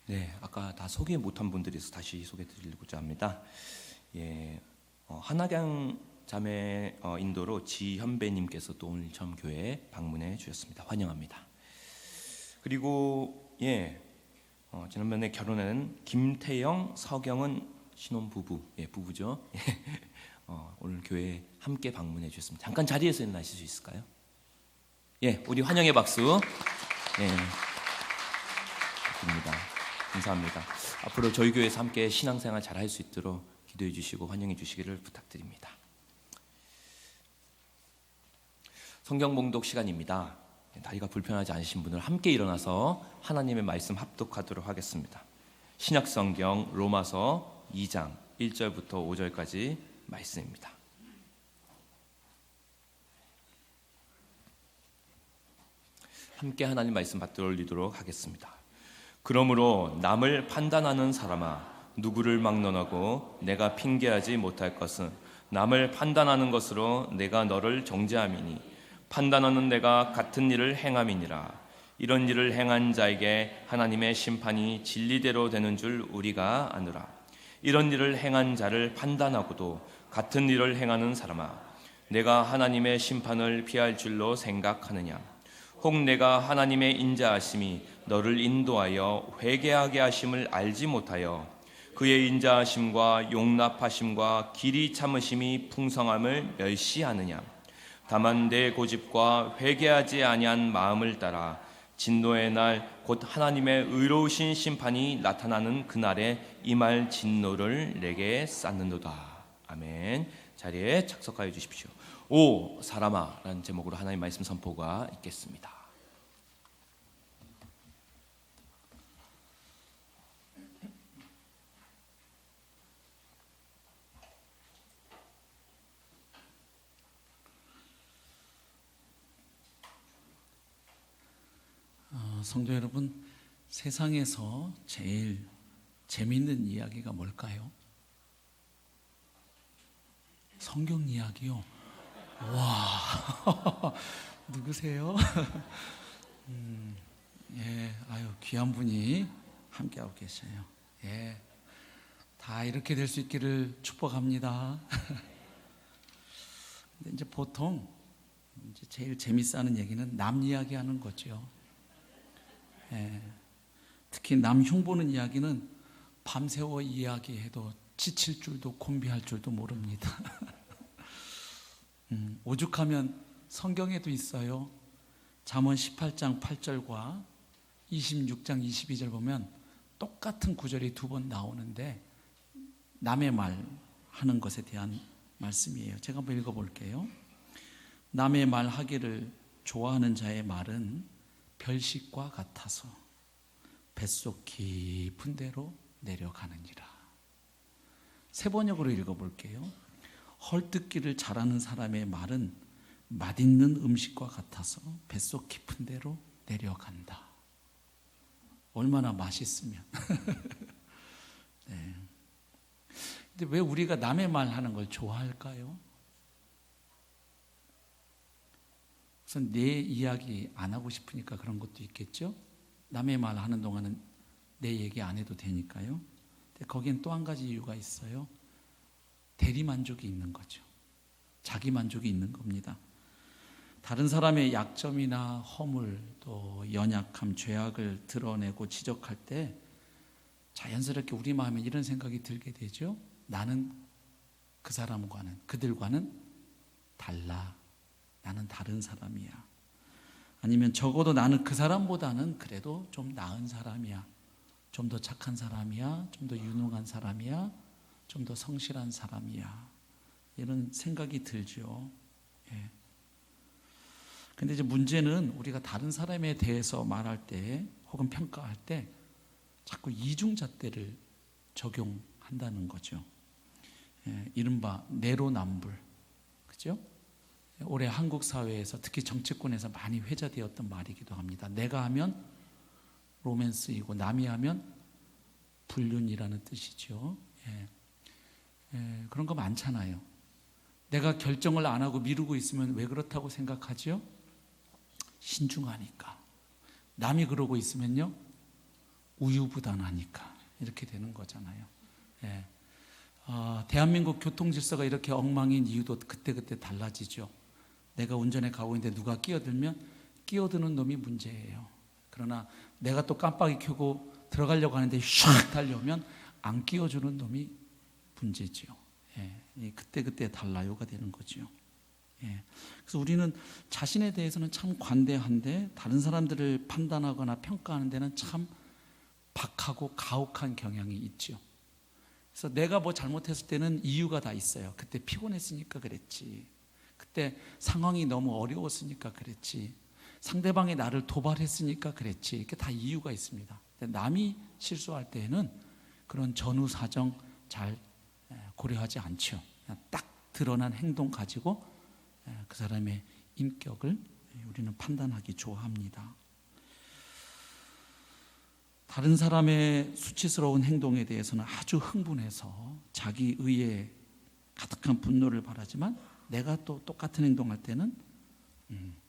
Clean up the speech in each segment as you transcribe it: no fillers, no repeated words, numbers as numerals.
네, 아까 다 소개 못한 분들이 있어서 다시 소개드리고자 합니다. 예, 한학양 자매 인도로 지현배님께서 또 오늘 처음 교회에 방문해 주셨습니다. 환영합니다. 그리고 지난번에 결혼한 김태영, 서경은 신혼 부부, 부부죠. 오늘 교회에 함께 방문해 주셨습니다. 잠깐 자리에서 일어나실 수 있을까요? 우리 환영의 박수. 드립니다. 감사합니다. 앞으로 저희 교회에서 함께 신앙생활 잘 할 수 있도록 기도해 주시고 환영해 주시기를 부탁드립니다. 성경 봉독 시간입니다. 다리가 불편하지 않으신 분들 함께 일어나서 하나님의 말씀 합독하도록 하겠습니다. 신약 성경 로마서 2장 1절부터 5절까지 말씀입니다. 함께 하나님 말씀 받들어올리도록 하겠습니다. 그러므로 남을 판단하는 사람아, 누구를 막론하고 내가 핑계하지 못할 것은 남을 판단하는 것으로 내가 너를 정죄함이니 판단하는 내가 같은 일을 행함이니라. 이런 일을 행한 자에게 하나님의 심판이 진리대로 되는 줄 우리가 아느라. 이런 일을 행한 자를 판단하고도 같은 일을 행하는 사람아, 내가 하나님의 심판을 피할 줄로 생각하느냐? 혹 내가 하나님의 인자하심이 너를 인도하여 회개하게 하심을 알지 못하여 그의 인자하심과 용납하심과 길이 참으심이 풍성함을 멸시하느냐? 다만 내 고집과 회개하지 아니한 마음을 따라 진노의 날 곧 하나님의 의로우신 심판이 나타나는 그날에 임할 진노를 내게 쌓는도다. 아멘. 자리에 착석하여 주십시오. 오 사람아 라는 제목으로 하나님의 말씀 선포가 있겠습니다. 성도 여러분, 세상에서 제일 재밌는 이야기가 뭘까요? 성경 이야기요. 와, 누구세요? 귀한 분이 함께하고 계셔요. 다 이렇게 될 수 있기를 축복합니다. 근데 이제 보통 제일 재밌어하는 얘기는 남 이야기하는 거죠. 특히 남 흉보는 이야기는 밤새워 이야기해도 지칠 줄도 곤비할 줄도 모릅니다. 오죽하면 성경에도 있어요. 잠언 18장 8절과 26장 22절 보면 똑같은 구절이 두 번 나오는데 남의 말 하는 것에 대한 말씀이에요. 제가 한번 읽어볼게요. 남의 말 하기를 좋아하는 자의 말은 별식과 같아서 뱃속 깊은 데로 내려가느니라. 세 번역으로 읽어볼게요. 헐뜯기를 잘하는 사람의 말은 맛있는 음식과 같아서 뱃속 깊은 데로 내려간다. 얼마나 맛있으면. 네. 근데 왜 우리가 남의 말 하는 걸 좋아할까요? 우선 내 이야기 안 하고 싶으니까 그런 것도 있겠죠. 남의 말 하는 동안은 내 얘기 안 해도 되니까요. 근데 거기엔 또 한 가지 이유가 있어요. 대리만족이 있는 거죠. 자기 만족이 있는 겁니다. 다른 사람의 약점이나 허물, 또 연약함, 죄악을 드러내고 지적할 때 자연스럽게 우리 마음에 이런 생각이 들게 되죠. 나는 그 사람과는, 그들과는 달라. 나는 다른 사람이야. 아니면 적어도 나는 그 사람보다는 그래도 좀 나은 사람이야. 좀 더 착한 사람이야. 좀 더 유능한 사람이야. 좀 더 성실한 사람이야. 이런 생각이 들죠. 근데 이제 문제는 우리가 다른 사람에 대해서 말할 때 혹은 평가할 때 자꾸 이중잣대를 적용한다는 거죠. 이른바 내로남불. 그죠? 올해 한국 사회에서 특히 정치권에서 많이 회자되었던 말이기도 합니다. 내가 하면 로맨스이고 남이 하면 불륜이라는 뜻이죠. 그런 거 많잖아요. 내가 결정을 안 하고 미루고 있으면 왜 그렇다고 생각하죠? 신중하니까. 남이 그러고 있으면요, 우유부단하니까 이렇게 되는 거잖아요. 예. 대한민국 교통 질서가 이렇게 엉망인 이유도 그때그때 달라지죠. 내가 운전에 가고 있는데 누가 끼어들면 끼어드는 놈이 문제예요. 그러나 내가 또 깜빡이 켜고 들어가려고 하는데 샥 달려오면 안 끼워주는 놈이 문제죠. 예. 그때그때 달라요가 되는 거죠. 예. 그래서 우리는 자신에 대해서는 참 관대한데 다른 사람들을 판단하거나 평가하는 데는 참 박하고 가혹한 경향이 있죠. 그래서 내가 뭐 잘못했을 때는 이유가 다 있어요. 그때 피곤했으니까 그랬지. 그때 상황이 너무 어려웠으니까 그랬지. 상대방이 나를 도발했으니까 그랬지. 이렇게 다 이유가 있습니다. 근데 남이 실수할 때에는 그런 전후 사정 잘 고려하지 않죠. 그냥 딱 드러난 행동 가지고 그 사람의 인격을 우리는 판단하기 좋아합니다. 다른 사람의 수치스러운 행동에 대해서는 아주 흥분해서 자기 의에 가득한 분노를 발하지만 내가 또 똑같은 행동할 때는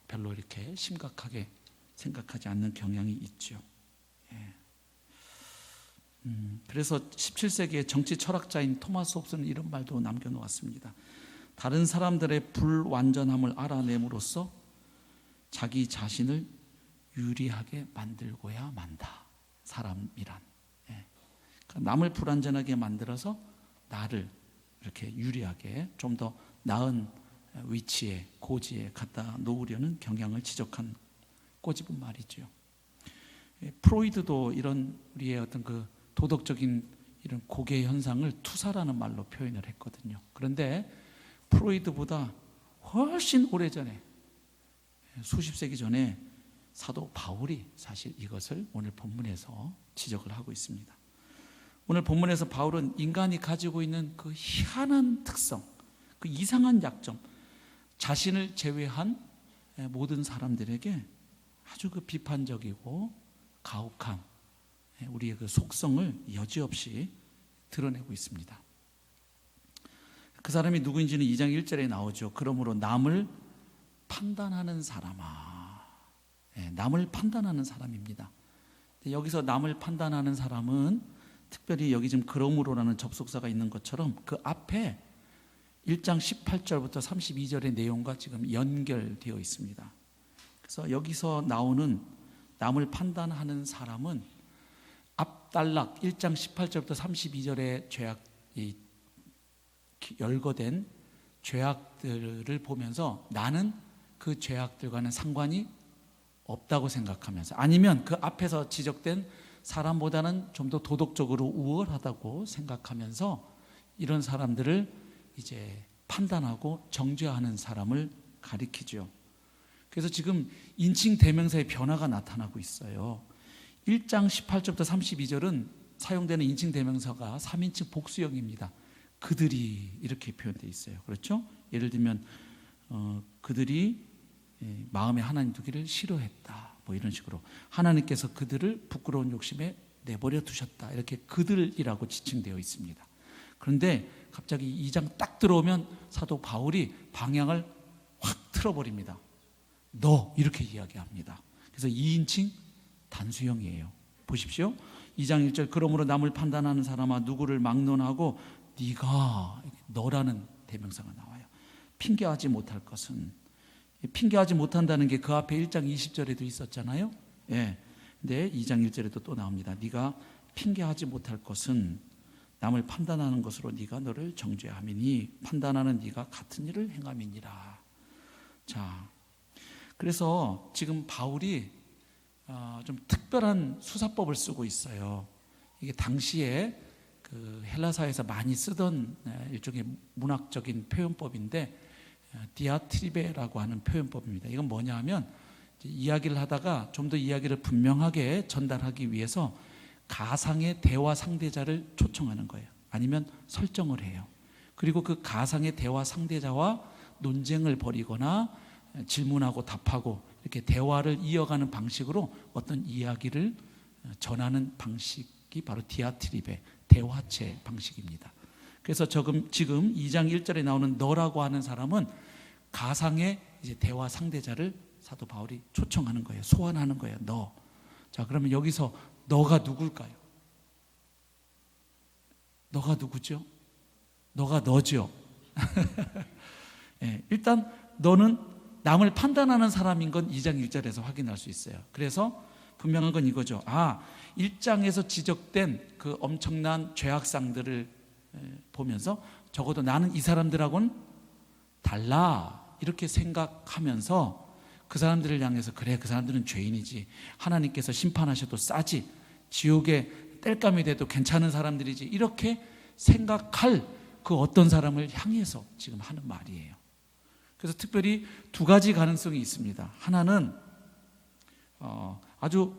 별로 이렇게 심각하게 생각하지 않는 경향이 있죠. 예. 그래서 17세기의 정치 철학자인 토마스 홉스는 이런 말도 남겨놓았습니다. 다른 사람들의 불완전함을 알아냄으로써 자기 자신을 유리하게 만들고야 만다. 사람이란. 예. 그러니까 남을 불완전하게 만들어서 나를 이렇게 유리하게 좀 더 나은 위치에 고지에 갖다 놓으려는 경향을 지적한 꼬집은 말이죠. 예. 프로이드도 이런 우리의 어떤 그 도덕적인 이런 고개 현상을 투사라는 말로 표현을 했거든요. 그런데 프로이드보다 훨씬 오래전에 수십 세기 전에 사도 바울이 사실 이것을 오늘 본문에서 지적을 하고 있습니다. 오늘 본문에서 바울은 인간이 가지고 있는 그 희한한 특성, 그 이상한 약점, 자신을 제외한 모든 사람들에게 아주 그 비판적이고 가혹한 우리의 그 속성을 여지없이 드러내고 있습니다. 그 사람이 누구인지는 2장 1절에 나오죠. 그러므로 남을 판단하는 사람아. 남을 판단하는 사람입니다. 여기서 남을 판단하는 사람은 특별히 여기 지금 그러므로라는 접속사가 있는 것처럼 그 앞에 1장 18절부터 32절의 내용과 지금 연결되어 있습니다. 그래서 여기서 나오는 남을 판단하는 사람은 앞단락 1장 18절부터 32절의 죄악이 열거된 죄악들을 보면서 나는 그 죄악들과는 상관이 없다고 생각하면서 아니면 그 앞에서 지적된 사람보다는 좀 더 도덕적으로 우월하다고 생각하면서 이런 사람들을 이제 판단하고 정죄하는 사람을 가리키죠. 그래서 지금 인칭 대명사의 변화가 나타나고 있어요. 1장 18절부터 32절은 사용되는 인칭 대명사가 3인칭 복수형입니다. 그들이 이렇게 표현되어 있어요. 그렇죠? 예를 들면 그들이 마음에 하나님 두기를 싫어했다. 뭐 이런 식으로 하나님께서 그들을 부끄러운 욕심에 내버려 두셨다. 이렇게 그들이라고 지칭되어 있습니다. 그런데 갑자기 2장 딱 들어오면 사도 바울이 방향을 확 틀어버립니다. 너 이렇게 이야기합니다. 그래서 2인칭 단수형이에요. 보십시오. 2장 1절 그러므로 남을 판단하는 사람아 누구를 막론하고 네가 너라는 대명사가 나와요. 핑계하지 못할 것은 핑계하지 못한다는 게 그 앞에 1장 20절에도 있었잖아요. 예. 근데 2장 1절에도 또 나옵니다. 네가 핑계하지 못할 것은 남을 판단하는 것으로 네가 너를 정죄함이니 판단하는 네가 같은 일을 행함이니라. 자, 그래서 지금 바울이 좀 특별한 수사법을 쓰고 있어요. 이게 당시에 그 헬라사에서 많이 쓰던 일종의 문학적인 표현법인데 디아트리베라고 하는 표현법입니다. 이건 뭐냐 하면 이야기를 하다가 좀 더 이야기를 분명하게 전달하기 위해서 가상의 대화 상대자를 초청하는 거예요. 아니면 설정을 해요. 그리고 그 가상의 대화 상대자와 논쟁을 벌이거나 질문하고 답하고 이렇게 대화를 이어가는 방식으로 어떤 이야기를 전하는 방식이 바로 디아트리베, 대화체 방식입니다. 그래서 지금 2장 1절에 나오는 너라고 하는 사람은 가상의 이제 대화 상대자를 사도 바울이 초청하는 거예요. 소환하는 거예요. 너. 자, 그러면 여기서 너가 누굴까요? 너가 누구죠? 너가 너죠. 예, 일단 너는 남을 판단하는 사람인 건 2장 1절에서 확인할 수 있어요. 그래서 분명한 건 이거죠. 1장에서 지적된 그 엄청난 죄악상들을 보면서 적어도 나는 이 사람들하고는 달라 이렇게 생각하면서 그 사람들을 향해서 그래, 그 사람들은 죄인이지, 하나님께서 심판하셔도 싸지, 지옥에 땔감이 돼도 괜찮은 사람들이지, 이렇게 생각할 그 어떤 사람을 향해서 지금 하는 말이에요. 그래서 특별히 두 가지 가능성이 있습니다. 하나는 아주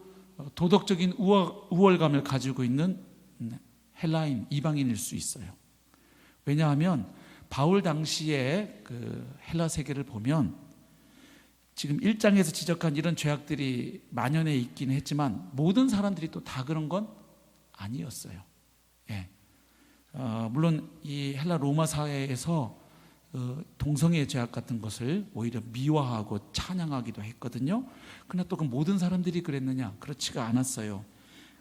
도덕적인 우월감을 가지고 있는 헬라인, 이방인일 수 있어요. 왜냐하면 바울 당시에 그 헬라 세계를 보면 지금 1장에서 지적한 이런 죄악들이 만연해 있긴 했지만 모든 사람들이 또 다 그런 건 아니었어요. 예. 물론 이 헬라 로마 사회에서 동성애의 죄악 같은 것을 오히려 미화하고 찬양하기도 했거든요. 그러나 또 그 모든 사람들이 그랬느냐? 그렇지가 않았어요.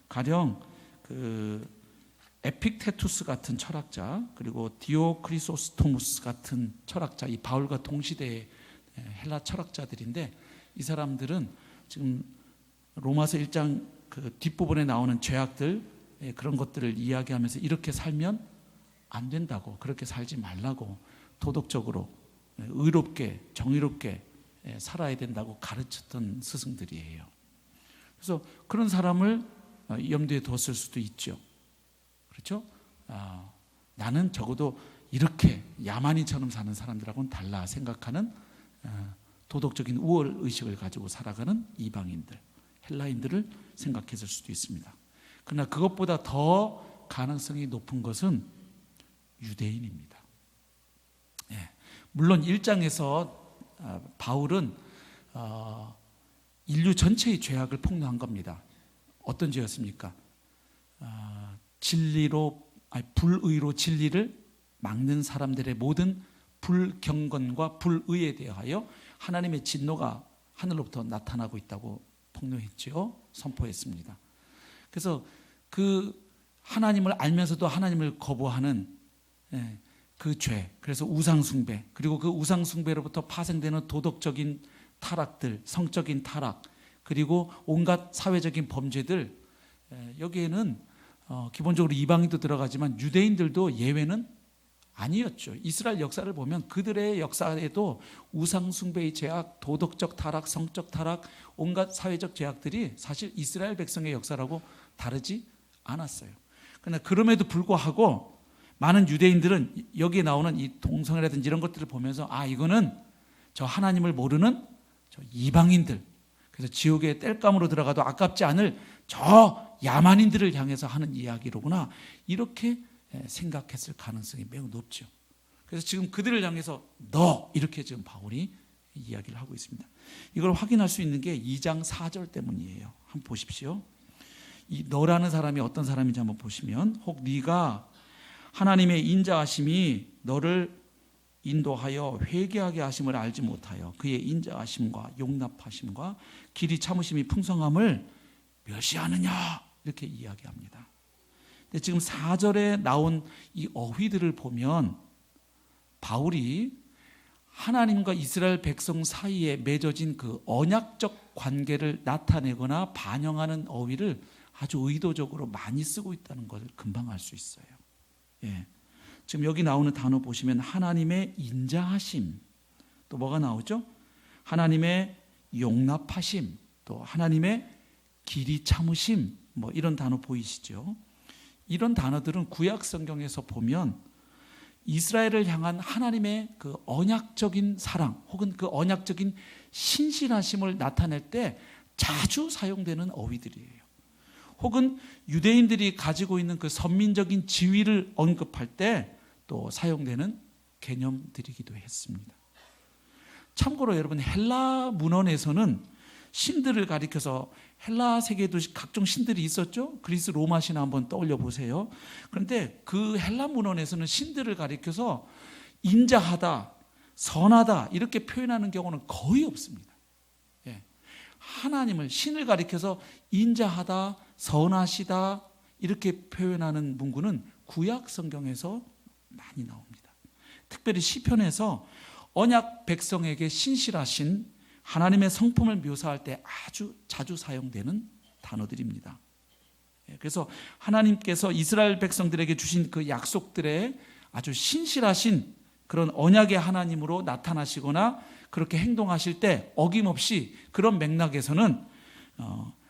가령 그 에픽테투스 같은 철학자, 그리고 디오크리소스토무스 같은 철학자, 이 바울과 동시대의 헬라 철학자들인데, 이 사람들은 지금 로마서 1장 그 뒷부분에 나오는 죄악들, 그런 것들을 이야기하면서 이렇게 살면 안 된다고, 그렇게 살지 말라고, 도덕적으로 의롭게 정의롭게 살아야 된다고 가르쳤던 스승들이에요. 그래서 그런 사람을 염두에 뒀을 수도 있죠. 그렇죠? 나는 적어도 이렇게 야만인처럼 사는 사람들하고는 달라 생각하는 도덕적인 우월 의식을 가지고 살아가는 이방인들, 헬라인들을 생각했을 수도 있습니다. 그러나 그것보다 더 가능성이 높은 것은 유대인입니다. 예. 물론 1장에서 바울은 인류 전체의 죄악을 폭로한 겁니다. 어떤 죄였습니까? 불의로 진리를 막는 사람들의 모든 불경건과 불의에 대하여 하나님의 진노가 하늘로부터 나타나고 있다고 폭로했죠. 선포했습니다. 그래서 그 하나님을 알면서도 하나님을 거부하는 그 죄, 그래서 우상숭배, 그리고 그 우상숭배로부터 파생되는 도덕적인 타락들, 성적인 타락, 그리고 온갖 사회적인 범죄들, 여기에는 기본적으로 이방인도 들어가지만 유대인들도 예외는 아니었죠. 이스라엘 역사를 보면 그들의 역사에도 우상숭배의 죄악, 도덕적 타락, 성적 타락, 온갖 사회적 죄악들이 사실 이스라엘 백성의 역사라고 다르지 않았어요. 그러나 그럼에도 불구하고 많은 유대인들은 여기에 나오는 이 동성애라든지 이런 것들을 보면서 이거는 저 하나님을 모르는 저 이방인들, 그래서 지옥의 땔감으로 들어가도 아깝지 않을 저 야만인들을 향해서 하는 이야기로구나, 이렇게 생각했을 가능성이 매우 높죠. 그래서 지금 그들을 향해서 너, 이렇게 지금 바울이 이야기를 하고 있습니다. 이걸 확인할 수 있는 게 2장 4절 때문이에요. 한번 보십시오. 이 너라는 사람이 어떤 사람인지 한번 보시면, 혹 네가 하나님의 인자하심이 너를 인도하여 회개하게 하심을 알지 못하여 그의 인자하심과 용납하심과 길이 참으심이 풍성함을 멸시하느냐, 이렇게 이야기합니다. 근데 지금 4절에 나온 이 어휘들을 보면 바울이 하나님과 이스라엘 백성 사이에 맺어진 그 언약적 관계를 나타내거나 반영하는 어휘를 아주 의도적으로 많이 쓰고 있다는 것을 금방 알 수 있어요. 예. 지금 여기 나오는 단어 보시면 하나님의 인자하심, 또 뭐가 나오죠? 하나님의 용납하심, 또 하나님의 길이 참으심, 뭐 이런 단어 보이시죠? 이런 단어들은 구약 성경에서 보면 이스라엘을 향한 하나님의 그 언약적인 사랑 혹은 그 언약적인 신실하심을 나타낼 때 자주 사용되는 어휘들이에요. 혹은 유대인들이 가지고 있는 그 선민적인 지위를 언급할 때 또 사용되는 개념들이기도 했습니다. 참고로 여러분, 헬라 문헌에서는 신들을 가리켜서, 헬라 세계에도 각종 신들이 있었죠. 그리스 로마 신 한번 떠올려 보세요. 그런데 그 헬라 문헌에서는 신들을 가리켜서 인자하다, 선하다 이렇게 표현하는 경우는 거의 없습니다. 예. 하나님을, 신을 가리켜서 인자하다, 선하시다 이렇게 표현하는 문구는 구약 성경에서 많이 나옵니다. 특별히 시편에서 언약 백성에게 신실하신 하나님의 성품을 묘사할 때 아주 자주 사용되는 단어들입니다. 그래서 하나님께서 이스라엘 백성들에게 주신 그 약속들에 아주 신실하신 그런 언약의 하나님으로 나타나시거나 그렇게 행동하실 때 어김없이 그런 맥락에서는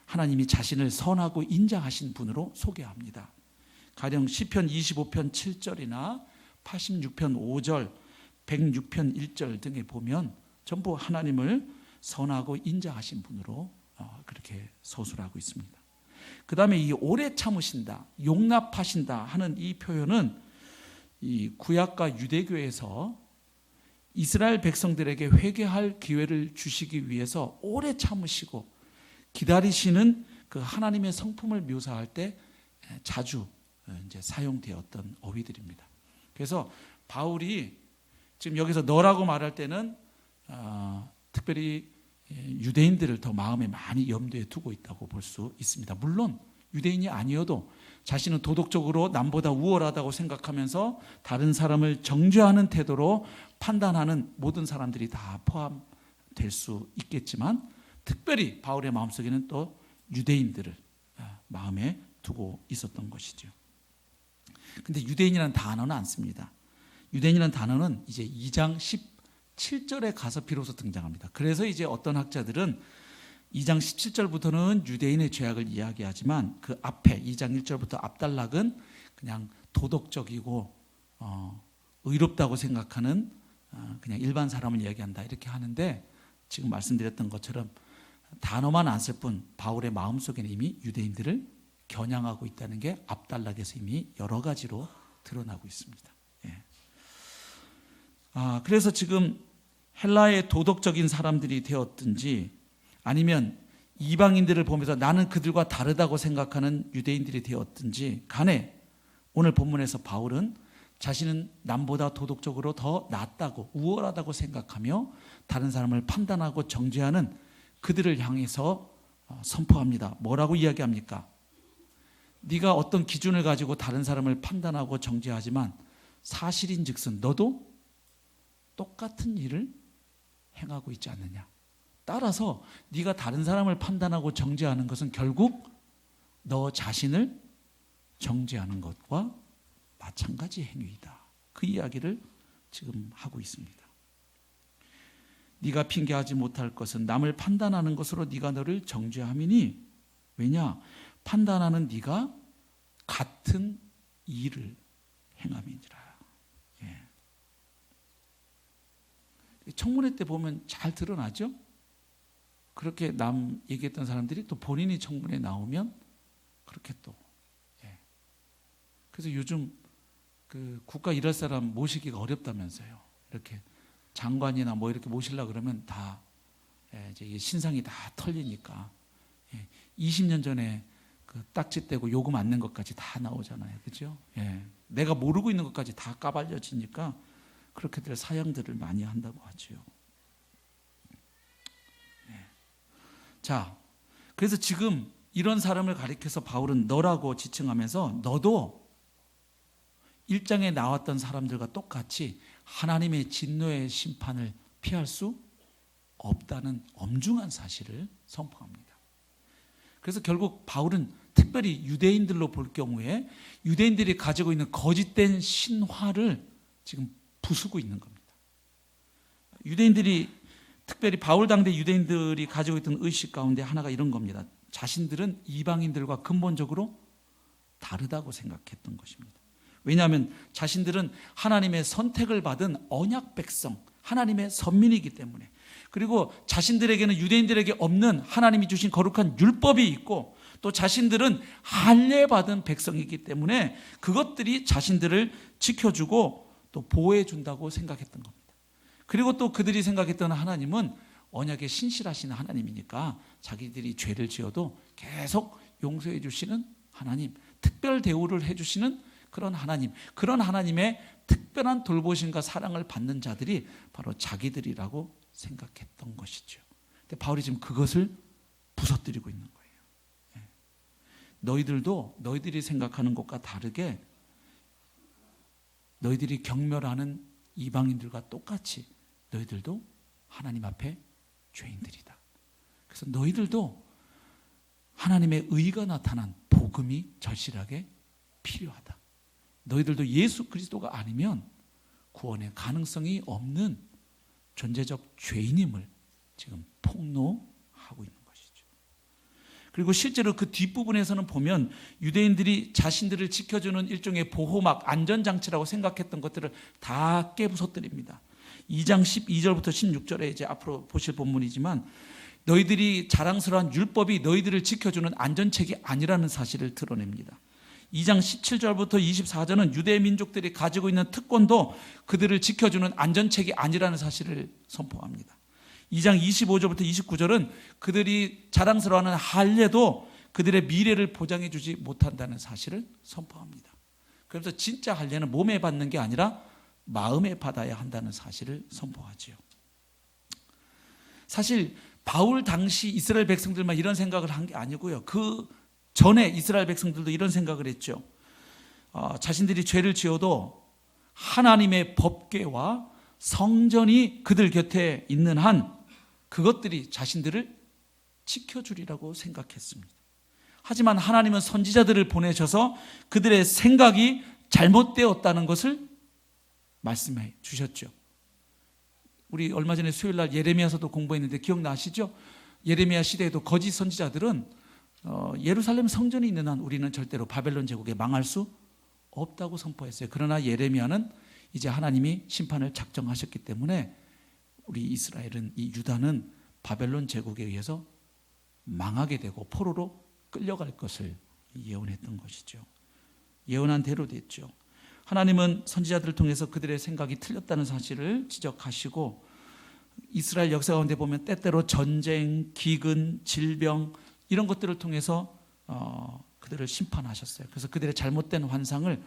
하나님이 자신을 선하고 인자하신 분으로 소개합니다. 가령 시편 25편 7절이나 86편 5절, 106편 1절 등에 보면 전부 하나님을 선하고 인자하신 분으로 그렇게 서술하고 있습니다. 그 다음에 이 오래 참으신다, 용납하신다 하는 이 표현은 이 구약과 유대교에서 이스라엘 백성들에게 회개할 기회를 주시기 위해서 오래 참으시고 기다리시는 그 하나님의 성품을 묘사할 때 자주 이제 사용되었던 어휘들입니다. 그래서 바울이 지금 여기서 너라고 말할 때는 특별히 유대인들을 더 마음에 많이 염두에 두고 있다고 볼 수 있습니다. 물론 유대인이 아니어도 자신은 도덕적으로 남보다 우월하다고 생각하면서 다른 사람을 정죄하는 태도로 판단하는 모든 사람들이 다 포함될 수 있겠지만 특별히 바울의 마음속에는 또 유대인들을 마음에 두고 있었던 것이죠. 근데 유대인이라는 단어는 안 씁니다. 유대인이라는 단어는 이제 2장 17절에 가서 비로소 등장합니다. 그래서 이제 어떤 학자들은 2장 17절부터는 유대인의 죄악을 이야기하지만 그 앞에 2장 1절부터 앞단락은 그냥 도덕적이고 의롭다고 생각하는 그냥 일반 사람을 이야기한다 이렇게 하는데 지금 말씀드렸던 것처럼 단어만 안 쓸 뿐 바울의 마음속에는 이미 유대인들을 겨냥하고 있다는 게 앞단락에서 이미 여러 가지로 드러나고 있습니다. 그래서 지금 헬라의 도덕적인 사람들이 되었든지 아니면 이방인들을 보면서 나는 그들과 다르다고 생각하는 유대인들이 되었든지 간에 오늘 본문에서 바울은 자신은 남보다 도덕적으로 더 낫다고 우월하다고 생각하며 다른 사람을 판단하고 정죄하는 그들을 향해서 선포합니다. 뭐라고 이야기합니까? 네가 어떤 기준을 가지고 다른 사람을 판단하고 정죄하지만 사실인즉슨 너도 똑같은 일을 행하고 있지 않느냐. 따라서 네가 다른 사람을 판단하고 정죄하는 것은 결국 너 자신을 정죄하는 것과 마찬가지 행위이다. 그 이야기를 지금 하고 있습니다. 네가 핑계하지 못할 것은 남을 판단하는 것으로 네가 너를 정죄함이니 왜냐? 판단하는 네가 같은 일을 행함이니라. 청문회 때 보면 잘 드러나죠? 그렇게 남 얘기했던 사람들이 또 본인이 청문회에 나오면 그렇게 또. 그래서 요즘 그 국가 일할 사람 모시기가 어렵다면서요. 이렇게 장관이나 뭐 이렇게 모시려고 그러면 다 이제 신상이 다 털리니까 20년 전에 그 딱지 떼고 요금 안 낸 것까지 다 나오잖아요. 그죠? 내가 모르고 있는 것까지 다 까발려지니까 그렇게들 사형들을 많이 한다고 하죠. 자, 그래서 지금 이런 사람을 가리켜서 바울은 너라고 지칭하면서 너도 1장에 나왔던 사람들과 똑같이 하나님의 진노의 심판을 피할 수 없다는 엄중한 사실을 선포합니다. 그래서 결국 바울은 특별히 유대인들로 볼 경우에 유대인들이 가지고 있는 거짓된 신화를 지금 부수고 있는 겁니다. 유대인들이 특별히 바울 당대 유대인들이 가지고 있던 의식 가운데 하나가 이런 겁니다. 자신들은 이방인들과 근본적으로 다르다고 생각했던 것입니다. 왜냐하면 자신들은 하나님의 선택을 받은 언약 백성, 하나님의 선민이기 때문에 그리고 자신들에게는 유대인들에게 없는 하나님이 주신 거룩한 율법이 있고 또 자신들은 할례받은 백성이기 때문에 그것들이 자신들을 지켜주고 또 보호해 준다고 생각했던 겁니다. 그리고 또 그들이 생각했던 하나님은 언약에 신실하신 하나님이니까 자기들이 죄를 지어도 계속 용서해 주시는 하나님, 특별 대우를 해 주시는 그런 하나님, 그런 하나님의 특별한 돌보심과 사랑을 받는 자들이 바로 자기들이라고 생각했던 것이죠. 근데 바울이 지금 그것을 부서뜨리고 있는 거예요. 너희들도 너희들이 생각하는 것과 다르게 너희들이 경멸하는 이방인들과 똑같이 너희들도 하나님 앞에 죄인들이다. 그래서 너희들도 하나님의 의가 나타난 복음이 절실하게 필요하다. 너희들도 예수 그리스도가 아니면 구원의 가능성이 없는 존재적 죄인임을 지금 폭로하고 있는 것이죠. 그리고 실제로 그 뒷부분에서는 보면 유대인들이 자신들을 지켜주는 일종의 보호막, 안전장치라고 생각했던 것들을 다 깨부숴뜨립니다. 2장 12절부터 16절에 이제 앞으로 보실 본문이지만 너희들이 자랑스러운 율법이 너희들을 지켜주는 안전책이 아니라는 사실을 드러냅니다. 2장 17절부터 24절은 유대 민족들이 가지고 있는 특권도 그들을 지켜주는 안전책이 아니라는 사실을 선포합니다. 2장 25절부터 29절은 그들이 자랑스러워하는 할례도 그들의 미래를 보장해 주지 못한다는 사실을 선포합니다. 그래서 진짜 할례는 몸에 받는 게 아니라 마음에 받아야 한다는 사실을 선포하지요. 사실 바울 당시 이스라엘 백성들만 이런 생각을 한 게 아니고요. 그 전에 이스라엘 백성들도 이런 생각을 했죠. 자신들이 죄를 지어도 하나님의 법궤와 성전이 그들 곁에 있는 한 그것들이 자신들을 지켜주리라고 생각했습니다. 하지만 하나님은 선지자들을 보내셔서 그들의 생각이 잘못되었다는 것을 말씀해 주셨죠. 우리 얼마 전에 수요일 날 예레미야서도 공부했는데 기억나시죠? 예레미야 시대에도 거짓 선지자들은 예루살렘 성전이 있는 한 우리는 절대로 바벨론 제국에 망할 수 없다고 선포했어요. 그러나 예레미야는 이제 하나님이 심판을 작정하셨기 때문에 우리 이스라엘은, 이 유다는 바벨론 제국에 의해서 망하게 되고 포로로 끌려갈 것을 예언했던 것이죠. 예언한 대로 됐죠. 하나님은 선지자들을 통해서 그들의 생각이 틀렸다는 사실을 지적하시고 이스라엘 역사 가운데 보면 때때로 전쟁, 기근, 질병 이런 것들을 통해서 그들을 심판하셨어요. 그래서 그들의 잘못된 환상을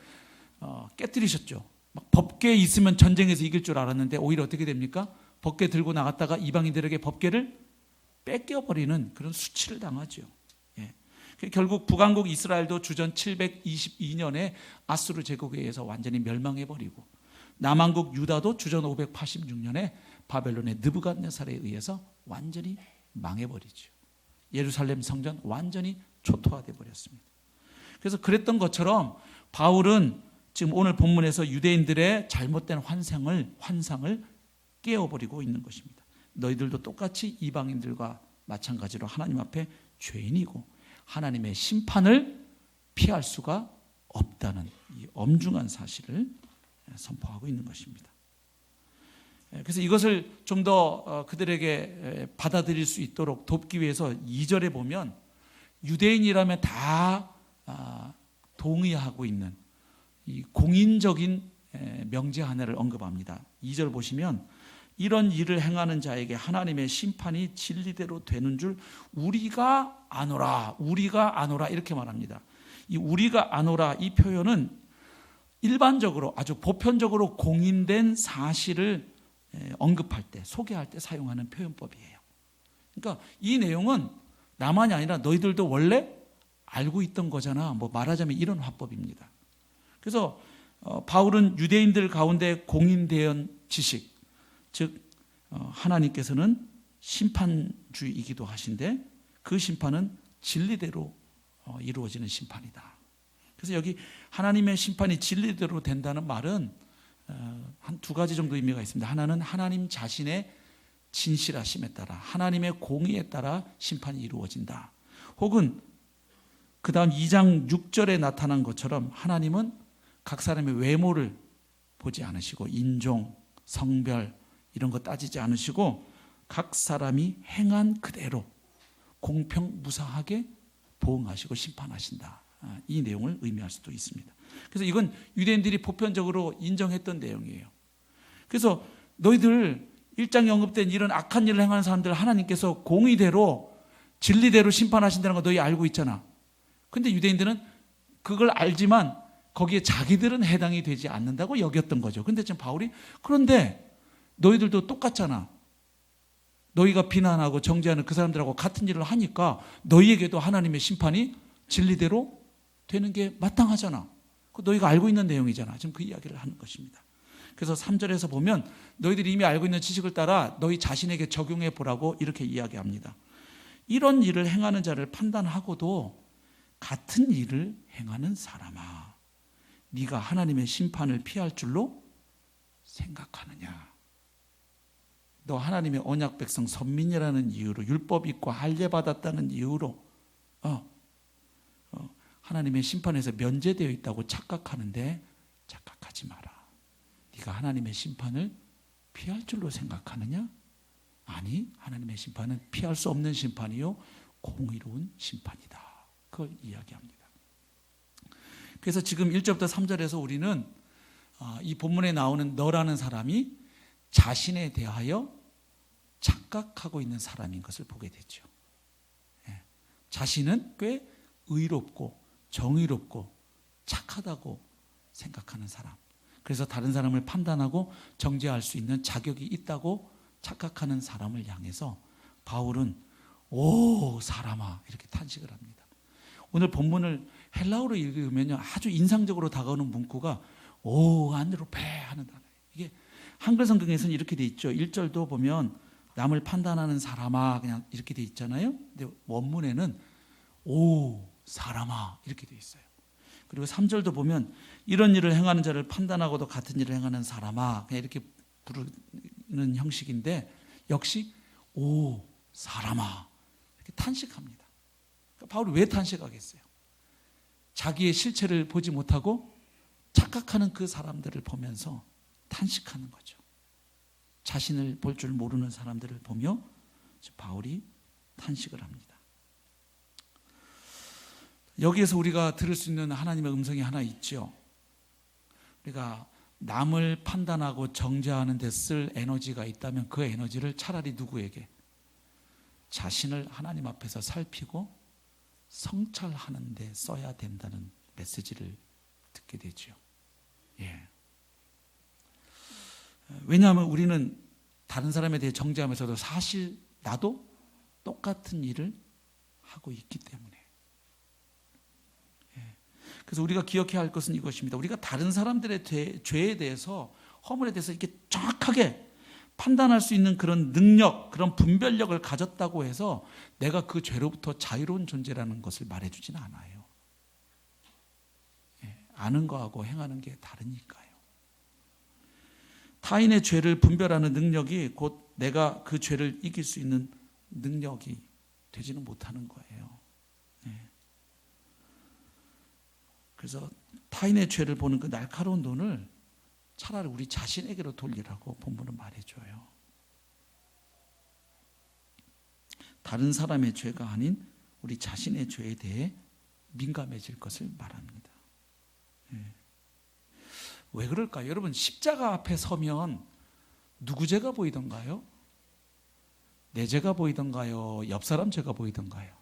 깨뜨리셨죠. 막 법궤에 있으면 전쟁에서 이길 줄 알았는데 오히려 어떻게 됩니까? 법궤 들고 나갔다가 이방인들에게 법궤를 뺏겨버리는 그런 수치를 당하죠. 예. 결국 북왕국 이스라엘도 주전 722년에 아수르 제국에 의해서 완전히 멸망해버리고 남왕국 유다도 주전 586년에 바벨론의 느부갓네살에 의해서 완전히 망해버리죠. 예루살렘 성전 완전히 초토화돼 버렸습니다. 그래서 그랬던 것처럼 바울은 지금 오늘 본문에서 유대인들의 잘못된 환상을 깨어버리고 있는 것입니다. 너희들도 똑같이 이방인들과 마찬가지로 하나님 앞에 죄인이고 하나님의 심판을 피할 수가 없다는 이 엄중한 사실을 선포하고 있는 것입니다. 그래서 이것을 좀 더 그들에게 받아들일 수 있도록 돕기 위해서 2절에 보면 유대인이라면 다 동의하고 있는 이 공인적인 명제 하나를 언급합니다. 2절 보시면 이런 일을 행하는 자에게 하나님의 심판이 진리대로 되는 줄 우리가 아노라 이렇게 말합니다. 이 우리가 아노라 이 표현은 일반적으로 아주 보편적으로 공인된 사실을 언급할 때, 소개할 때 사용하는 표현법이에요. 그러니까 이 내용은 나만이 아니라 너희들도 원래 알고 있던 거잖아. 뭐 말하자면 이런 화법입니다. 그래서 바울은 유대인들 가운데 공인된 지식, 즉 하나님께서는 심판주이기도 하신데 그 심판은 진리대로 이루어지는 심판이다. 그래서 여기 하나님의 심판이 진리대로 된다는 말은 한 두 가지 정도 의미가 있습니다. 하나는 하나님 자신의 진실하심에 따라 하나님의 공의에 따라 심판이 이루어진다. 혹은 그 다음 2장 6절에 나타난 것처럼 하나님은 각 사람의 외모를 보지 않으시고 인종, 성별 이런 거 따지지 않으시고 각 사람이 행한 그대로 공평무사하게 보응하시고 심판하신다. 이 내용을 의미할 수도 있습니다. 그래서 이건 유대인들이 보편적으로 인정했던 내용이에요. 그래서 너희들 1장에 언급된 이런 악한 일을 행하는 사람들 하나님께서 공의대로 진리대로 심판하신다는 거 너희 알고 있잖아. 근데 유대인들은 그걸 알지만 거기에 자기들은 해당이 되지 않는다고 여겼던 거죠. 근데 지금 바울이 그런데 너희들도 똑같잖아. 너희가 비난하고 정죄하는 그 사람들하고 같은 일을 하니까 너희에게도 하나님의 심판이 진리대로 되는 게 마땅하잖아. 너희가 알고 있는 내용이잖아. 지금 그 이야기를 하는 것입니다. 그래서 3절에서 보면 너희들이 이미 알고 있는 지식을 따라 너희 자신에게 적용해 보라고 이렇게 이야기합니다. 이런 일을 행하는 자를 판단하고도 같은 일을 행하는 사람아, 네가 하나님의 심판을 피할 줄로 생각하느냐. 너 하나님의 언약 백성 선민이라는 이유로, 율법 있고 할례 받았다는 이유로 하나님의 심판에서 면제되어 있다고 착각하는데 착각하지 마라. 네가 하나님의 심판을 피할 줄로 생각하느냐? 아니, 하나님의 심판은 피할 수 없는 심판이요 공의로운 심판이다. 그걸 이야기합니다. 그래서 지금 1절부터 3절에서 우리는 이 본문에 나오는 너라는 사람이 자신에 대하여 착각하고 있는 사람인 것을 보게 되죠. 자신은 꽤 의롭고 정의롭고 착하다고 생각하는 사람, 그래서 다른 사람을 판단하고 정죄할 수 있는 자격이 있다고 착각하는 사람을 향해서 바울은 오 사람아 이렇게 탄식을 합니다. 오늘 본문을 헬라어로 읽으면 아주 인상적으로 다가오는 문구가 오 안드로페 하는 단어예요. 이게 한글 성경에서는 이렇게 돼 있죠. 1절도 보면 남을 판단하는 사람아 그냥 이렇게 돼 있잖아요. 근데 원문에는 오 사람아 이렇게 돼 있어요. 그리고 3절도 보면 이런 일을 행하는 자를 판단하고도 같은 일을 행하는 사람아 그냥 이렇게 부르는 형식인데 역시 오 사람아 이렇게 탄식합니다. 그러니까 바울이 왜 탄식하겠어요? 자기의 실체를 보지 못하고 착각하는 그 사람들을 보면서 탄식하는 거죠. 자신을 볼 줄 모르는 사람들을 보며 바울이 탄식을 합니다. 여기에서 우리가 들을 수 있는 하나님의 음성이 하나 있죠. 우리가 남을 판단하고 정죄하는 데 쓸 에너지가 있다면 그 에너지를 차라리 누구에게? 자신을 하나님 앞에서 살피고 성찰하는 데 써야 된다는 메시지를 듣게 되죠. 예. 왜냐하면 우리는 다른 사람에 대해 정죄하면서도 사실 나도 똑같은 일을 하고 있기 때문에. 그래서 우리가 기억해야 할 것은 이것입니다. 우리가 다른 사람들의 죄에 대해서, 허물에 대해서 이렇게 정확하게 판단할 수 있는 그런 능력, 그런 분별력을 가졌다고 해서 내가 그 죄로부터 자유로운 존재라는 것을 말해주지는 않아요. 아는 거하고 행하는 게 다르니까요. 타인의 죄를 분별하는 능력이 곧 내가 그 죄를 이길 수 있는 능력이 되지는 못하는 거예요. 그래서 타인의 죄를 보는 그 날카로운 눈을 차라리 우리 자신에게로 돌리라고 본문은 말해줘요. 다른 사람의 죄가 아닌 우리 자신의 죄에 대해 민감해질 것을 말합니다. 왜 그럴까요? 여러분 십자가 앞에 서면 누구 죄가 보이던가요? 내 죄가 보이던가요? 옆 사람 죄가 보이던가요?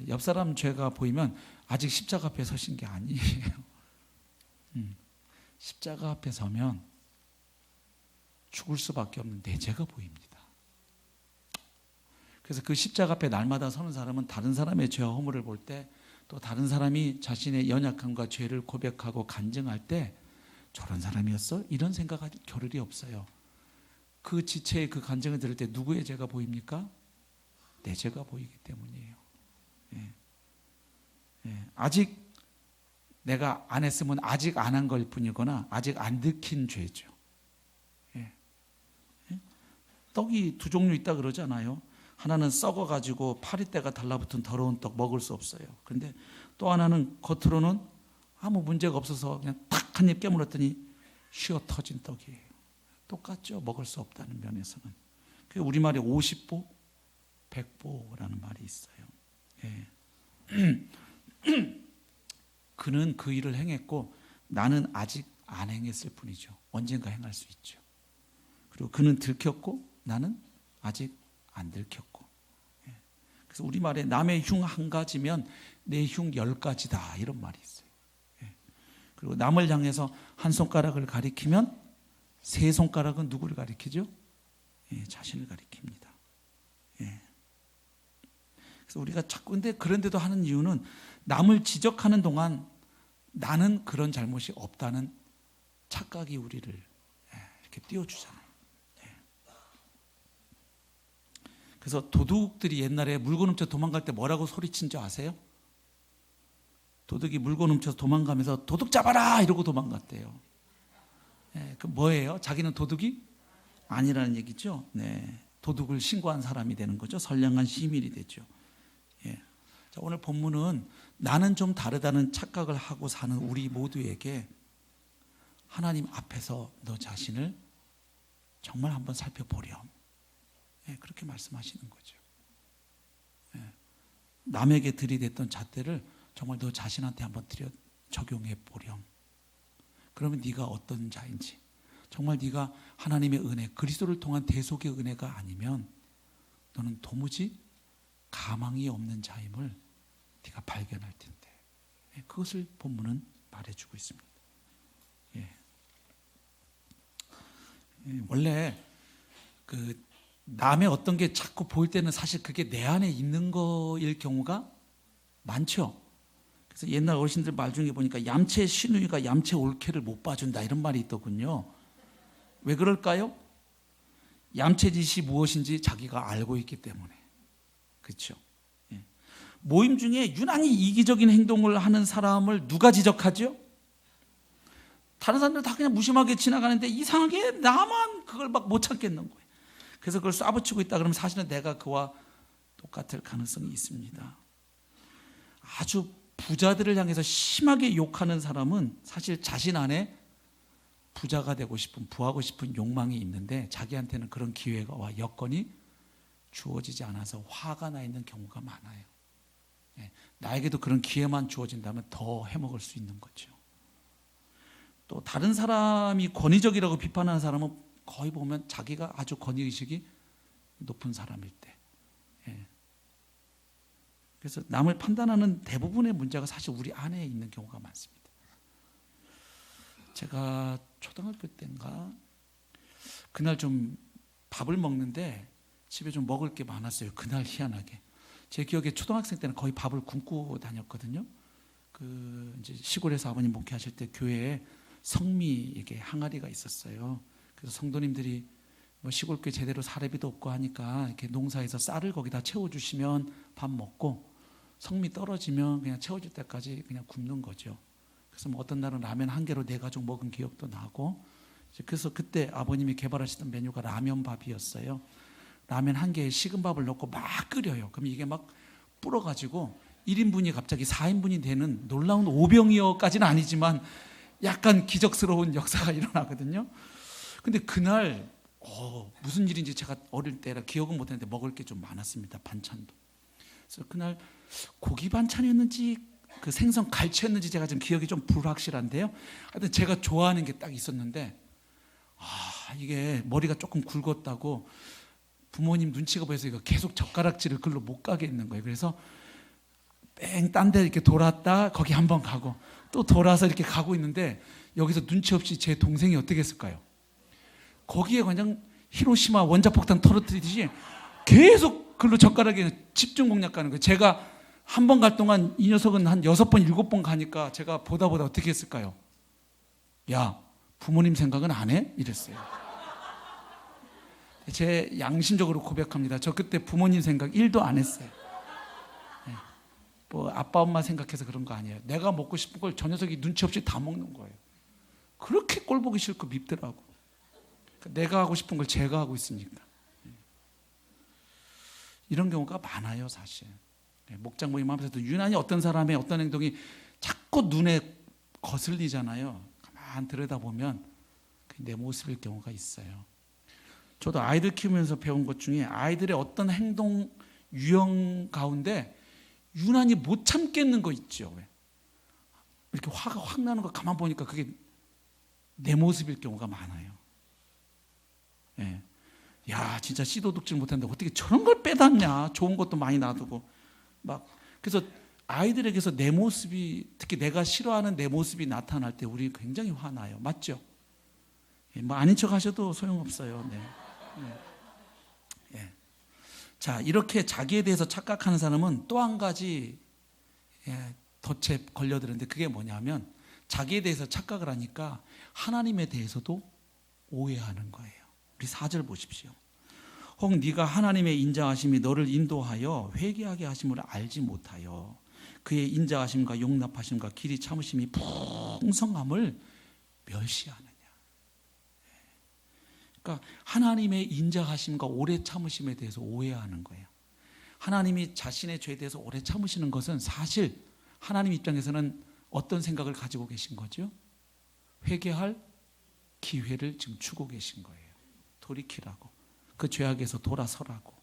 옆 사람 죄가 보이면 아직 십자가 앞에 서신 게 아니에요. 십자가 앞에 서면 죽을 수밖에 없는 내 죄가 보입니다. 그래서 그 십자가 앞에 날마다 서는 사람은 다른 사람의 죄와 허물을 볼 때, 또 다른 사람이 자신의 연약함과 죄를 고백하고 간증할 때 저런 사람이었어? 이런 생각할 겨를이 없어요. 그 지체의 그 간증을 들을 때 누구의 죄가 보입니까? 내 죄가 보이기 때문이에요. 아직 내가 안 했으면 아직 안 한 걸 뿐이거나 아직 안 들킨 죄죠. 떡이 두 종류 있다 그러잖아요. 하나는 썩어가지고 파리때가 달라붙은 더러운 떡 먹을 수 없어요. 그런데 또 하나는 겉으로는 아무 문제가 없어서 그냥 탁 한 입 깨물었더니 쉬어 터진 떡이에요. 똑같죠. 먹을 수 없다는 면에서는. 우리말에 50보, 100보라는 말이 있어요. 그는 그 일을 행했고 나는 아직 안 행했을 뿐이죠. 언젠가 행할 수 있죠. 그리고 그는 들켰고 나는 아직 안 들켰고. 그래서 우리말에 남의 흉 한 가지면 내 흉 10가지다 이런 말이 있어요. 그리고 남을 향해서 한 손가락을 가리키면 세 손가락은 누구를 가리키죠? 자신을 가리킵니다. 그래서 우리가 자꾸 근데 그런데도 하는 이유는 남을 지적하는 동안 나는 그런 잘못이 없다는 착각이 우리를 이렇게 띄워주잖아요. 그래서 도둑들이 옛날에 물건 훔쳐 도망갈 때 뭐라고 소리친 줄 아세요? 도둑이 물건 훔쳐서 도망가면서 도둑 잡아라 이러고 도망갔대요. 그 뭐예요? 자기는 도둑이 아니라는 얘기죠. 도둑을 신고한 사람이 되는 거죠. 선량한 시민이 되죠. 자, 오늘 본문은 나는 좀 다르다는 착각을 하고 사는 우리 모두에게 하나님 앞에서 너 자신을 정말 한번 살펴보렴. 그렇게 말씀하시는 거죠. 남에게 들이댔던 잣대를 정말 너 자신한테 한번 적용해 보렴. 그러면 네가 어떤 자인지, 정말 네가 하나님의 은혜, 그리스도를 통한 대속의 은혜가 아니면 너는 도무지 가망이 없는 자임을 네가 발견할 텐데, 그것을 본문은 말해주고 있습니다. 원래 그 남의 어떤 게 자꾸 보일 때는 사실 그게 내 안에 있는 거일 경우가 많죠. 그래서 옛날 어르신들 말 중에 보니까 얌체 시누이가 얌체 올케를 못 봐준다 이런 말이 있더군요. 왜 그럴까요? 얌체짓이 무엇인지 자기가 알고 있기 때문에. 그렇죠. 모임 중에 유난히 이기적인 행동을 하는 사람을 누가 지적하죠? 다른 사람들 다 그냥 무심하게 지나가는데 이상하게 나만 그걸 막 못 참겠는 거예요. 그래서 그걸 쏴붙이고 있다 그러면 사실은 내가 그와 똑같을 가능성이 있습니다. 아주 부자들을 향해서 심하게 욕하는 사람은 사실 자신 안에 부자가 되고 싶은, 부하고 싶은 욕망이 있는데 자기한테는 그런 기회와 여건이 주어지지 않아서 화가 나 있는 경우가 많아요. 나에게도 그런 기회만 주어진다면 더 해먹을 수 있는 거죠. 또 다른 사람이 권위적이라고 비판하는 사람은 거의 보면 자기가 아주 권위의식이 높은 사람일 때. 그래서 남을 판단하는 대부분의 문제가 사실 우리 안에 있는 경우가 많습니다. 제가 초등학교 때인가 그날 좀 밥을 먹는데 집에 좀 먹을 게 많았어요. 그날 희한하게. 제 기억에 초등학생 때는 거의 밥을 굶고 다녔거든요. 그 이제 시골에서 아버님 목회하실 때 교회에 성미에게 항아리가 있었어요. 그래서 성도님들이 뭐 시골교회 제대로 사례비도 없고 하니까 이렇게 농사에서 쌀을 거기다 채워주시면 밥 먹고 성미 떨어지면 그냥 채워질 때까지 그냥 굶는 거죠. 그래서 뭐 어떤 날은 라면 한 개로 4가족 먹은 기억도 나고, 그래서 그때 아버님이 개발하시던 메뉴가 라면밥이었어요. 라면 한 개에 식은 밥을 넣고 막 끓여요. 그럼 이게 막 불어가지고 1인분이 갑자기 4인분이 되는 놀라운 오병이어까지는 아니지만 약간 기적스러운 역사가 일어나거든요. 근데 그날 무슨 일인지 제가 어릴 때라 기억은 못했는데 먹을 게 좀 많았습니다. 반찬도. 그래서 그날 고기 반찬이었는지 그 생선 갈치였는지 제가 좀 기억이 좀 불확실한데요. 하여튼 제가 좋아하는 게 딱 있었는데 이게 머리가 조금 굵었다고 부모님 눈치가 보여서 이거 계속 젓가락질을 글로 못 가게 있는 거예요. 그래서 뺑 딴 데 이렇게 돌았다 거기 한번 가고 또 돌아서 이렇게 가고 있는데 여기서 눈치 없이 제 동생이 어떻게 했을까요? 거기에 그냥 히로시마 원자폭탄 터뜨리듯이 계속 글로 젓가락에 집중 공략 가는 거예요. 제가 한 번 갈 동안 이 녀석은 한 6번, 7번 가니까 제가 보다 어떻게 했을까요? 야, 부모님 생각은 안 해? 이랬어요. 제 양심적으로 고백합니다. 저 그때 부모님 생각 1도 안 했어요. 뭐 아빠 엄마 생각해서 그런 거 아니에요. 내가 먹고 싶은 걸 저 녀석이 눈치 없이 다 먹는 거예요. 그렇게 꼴 보기 싫고 밉더라고. 내가 하고 싶은 걸 제가 하고 있으니까. 이런 경우가 많아요, 사실. 목장 모임 하면서도 유난히 어떤 사람의 어떤 행동이 자꾸 눈에 거슬리잖아요. 가만 들여다보면 내 모습일 경우가 있어요. 저도 아이들 키우면서 배운 것 중에 아이들의 어떤 행동 유형 가운데 유난히 못 참겠는 거 있죠. 이렇게 화가 확 나는 거 가만 보니까 그게 내 모습일 경우가 많아요. 야, 진짜 씨도둑질 못한다. 어떻게 저런 걸 빼놨냐. 좋은 것도 많이 놔두고 막. 그래서 아이들에게서 내 모습이, 특히 내가 싫어하는 내 모습이 나타날 때 우리 굉장히 화나요. 맞죠? 뭐 아닌 척 하셔도 소용없어요. 자, 이렇게 자기에 대해서 착각하는 사람은 또 한 가지 덫에 걸려드는데 그게 뭐냐면 자기에 대해서 착각을 하니까 하나님에 대해서도 오해하는 거예요. 우리 4절 보십시오. 혹 네가 하나님의 인자하심이 너를 인도하여 회개하게 하심을 알지 못하여 그의 인자하심과 용납하심과 길이 참으심이 풍성함을 멸시하느냐. 그러니까 하나님의 인자하심과 오래 참으심에 대해서 오해하는 거예요. 하나님이 자신의 죄에 대해서 오래 참으시는 것은 사실 하나님 입장에서는 어떤 생각을 가지고 계신 거죠? 회개할 기회를 지금 주고 계신 거예요. 돌이키라고. 그 죄악에서 돌아서라고.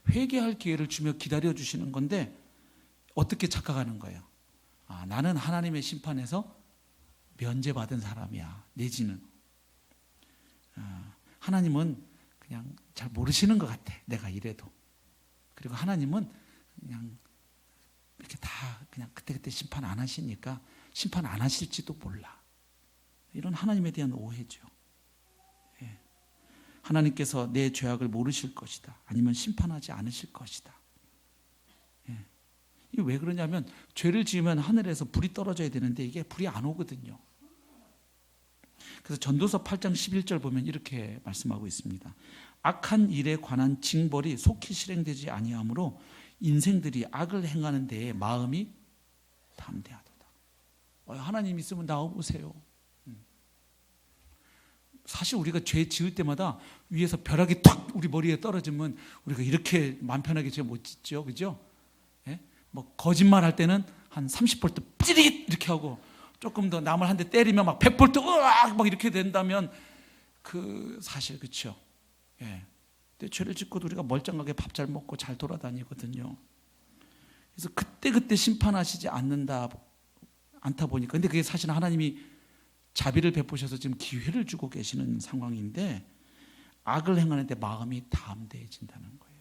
회개할 기회를 주며 기다려 주시는 건데 어떻게 착각하는 거예요? 아, 나는 하나님의 심판에서 면제받은 사람이야. 내지는 하나님은 그냥 잘 모르시는 것 같아. 내가 이래도. 그리고 하나님은 그냥 이렇게 다 그냥 그때그때 심판 안 하시니까 심판 안 하실지도 몰라. 이런 하나님에 대한 오해죠. 예. 하나님께서 내 죄악을 모르실 것이다. 아니면 심판하지 않으실 것이다. 예. 이게 왜 그러냐면 죄를 지으면 하늘에서 불이 떨어져야 되는데 이게 불이 안 오거든요. 그래서 전도서 8장 11절 보면 이렇게 말씀하고 있습니다. 악한 일에 관한 징벌이 속히 실행되지 아니하므로 인생들이 악을 행하는 데에 마음이 담대하도다. 하나님 있으면 나와보세요. 사실 우리가 죄 지을 때마다 위에서 벼락이 탁 우리 머리에 떨어지면 우리가 이렇게 마음 편하게 죄 못 짓죠. 그죠? 예? 뭐 거짓말 할 때는 한 30볼트 찌릿 이렇게 하고 조금 더 남을 한 대 때리면 막 100볼트 으악 막 이렇게 된다면 그 사실 그렇죠. 예. 근데 죄를 짓고도 우리가 멀쩡하게 밥 잘 먹고 잘 돌아다니거든요. 그래서 그때 심판하시지 않다 보니까 근데 그게 사실 하나님이 자비를 베푸셔서 지금 기회를 주고 계시는 상황인데 악을 행하는데 마음이 담대해진다는 거예요.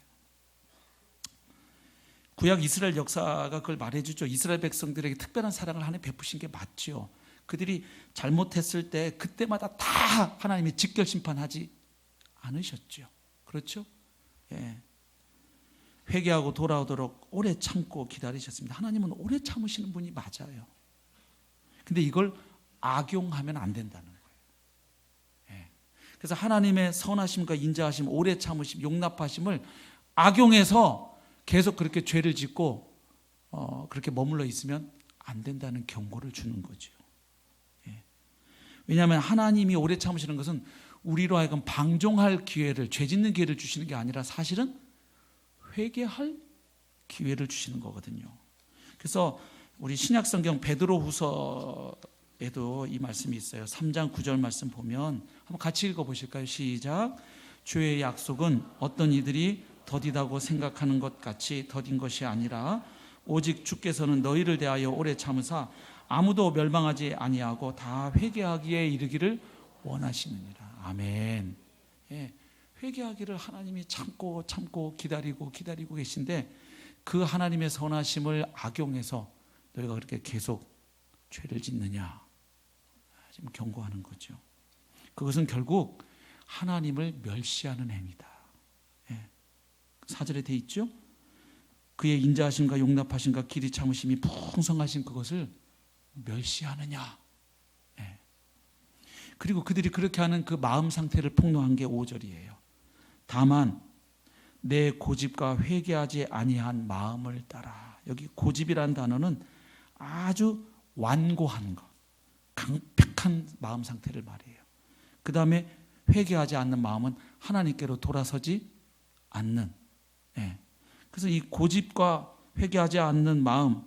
구약 이스라엘 역사가 그걸 말해주죠. 이스라엘 백성들에게 특별한 사랑을 하나님 베푸신 게 맞죠. 그들이 잘못했을 때 그때마다 다 하나님이 직결 심판하지 않으셨죠. 그렇죠? 예. 회개하고 돌아오도록 오래 참고 기다리셨습니다. 하나님은 오래 참으시는 분이 맞아요. 근데 이걸 악용하면 안 된다는 거예요. 예. 그래서 하나님의 선하심과 인자하심, 오래 참으심, 용납하심을 악용해서 계속 그렇게 죄를 짓고 그렇게 머물러 있으면 안 된다는 경고를 주는 거죠. 예. 왜냐하면 하나님이 오래 참으시는 것은 우리로 하여금 방종할 기회를, 죄 짓는 기회를 주시는 게 아니라 사실은 회개할 기회를 주시는 거거든요. 그래서 우리 신약성경 베드로후서에도 이 말씀이 있어요. 3장 9절 말씀 보면 한번 같이 읽어보실까요? 시작. 주의 약속은 어떤 이들이 더디다고 생각하는 것 같이 더딘 것이 아니라 오직 주께서는 너희를 대하여 오래 참으사 아무도 멸망하지 아니하고 다 회개하기에 이르기를 원하시느니라. 아멘. 예, 회개하기를 하나님이 참고 기다리고 계신데 그 하나님의 선하심을 악용해서 너희가 그렇게 계속 죄를 짓느냐 지금 경고하는 거죠. 그것은 결국 하나님을 멸시하는 행위다. 예, 4절에 돼 있죠. 그의 인자하심과 용납하심과 길이 참으심이 풍성하신 그것을 멸시하느냐. 예. 그리고 그들이 그렇게 하는 그 마음 상태를 폭로한 게 5절이에요. 다만 내 고집과 회개하지 아니한 마음을 따라. 여기 고집이라는 단어는 아주 완고한 것, 강팍한 마음 상태를 말해요. 그 다음에 회개하지 않는 마음은 하나님께로 돌아서지 않는. 예. 그래서 이 고집과 회개하지 않는 마음,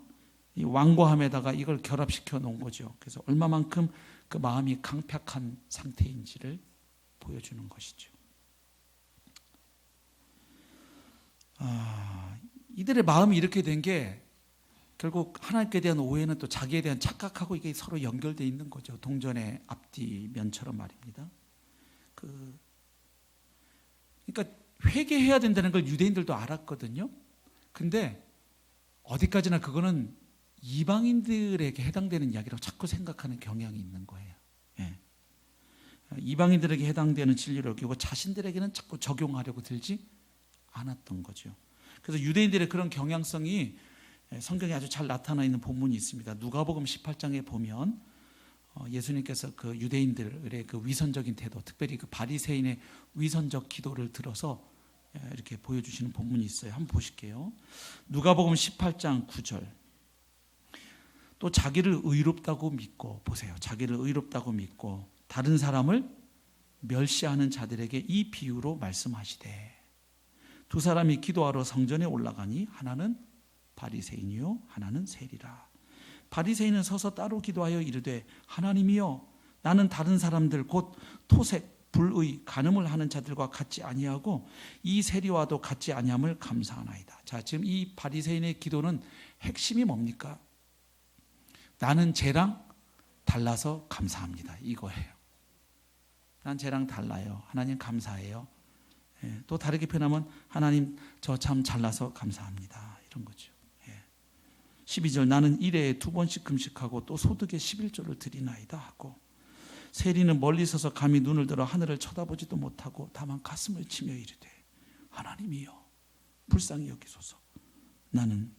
이 완고함에다가 이걸 결합시켜 놓은 거죠. 그래서 얼마만큼 그 마음이 강팍한 상태인지를 보여주는 것이죠. 이들의 마음이 이렇게 된 게 결국 하나님께 대한 오해는 또 자기에 대한 착각하고 이게 서로 연결되어 있는 거죠. 동전의 앞뒤면처럼 말입니다. 그러니까 회개해야 된다는 걸 유대인들도 알았거든요. 근데 어디까지나 그거는 이방인들에게 해당되는 이야기라고 자꾸 생각하는 경향이 있는 거예요. 예. 이방인들에게 해당되는 진리를 여기고 자신들에게는 자꾸 적용하려고 들지 않았던 거죠. 그래서 유대인들의 그런 경향성이 성경에 아주 잘 나타나 있는 본문이 있습니다. 누가복음 18장에 보면 예수님께서 그 유대인들의 그 위선적인 태도, 특별히 그 바리새인의 위선적 기도를 들어서 이렇게 보여주시는 본문이 있어요. 한번 보실게요. 누가복음 18장 9절. 또 자기를 의롭다고 믿고, 보세요. 자기를 의롭다고 믿고 다른 사람을 멸시하는 자들에게 이 비유로 말씀하시되, 두 사람이 기도하러 성전에 올라가니 하나는 바리새인이요 하나는 세리라. 바리새인은 서서 따로 기도하여 이르되, 하나님이여, 나는 다른 사람들 곧 토색, 불의, 간음을 하는 자들과 같지 아니하고 이 세리와도 같지 아니함을 감사하나이다. 자, 지금 이 바리새인의 기도는 핵심이 뭡니까? 나는 쟤랑 달라서 감사합니다, 이거예요. 난 쟤랑 달라요. 하나님 감사해요. 또 다르게 표현하면 하나님 저 참 잘나서 감사합니다, 이런 거죠. 12절, 나는 일에 2번씩 금식하고 또 소득의 11조를 드리나이다 하고, 세리는 멀리 서서 감히 눈을 들어 하늘을 쳐다보지도 못하고 다만 가슴을 치며 이르되, 하나님이여 불쌍히 여기소서, 나는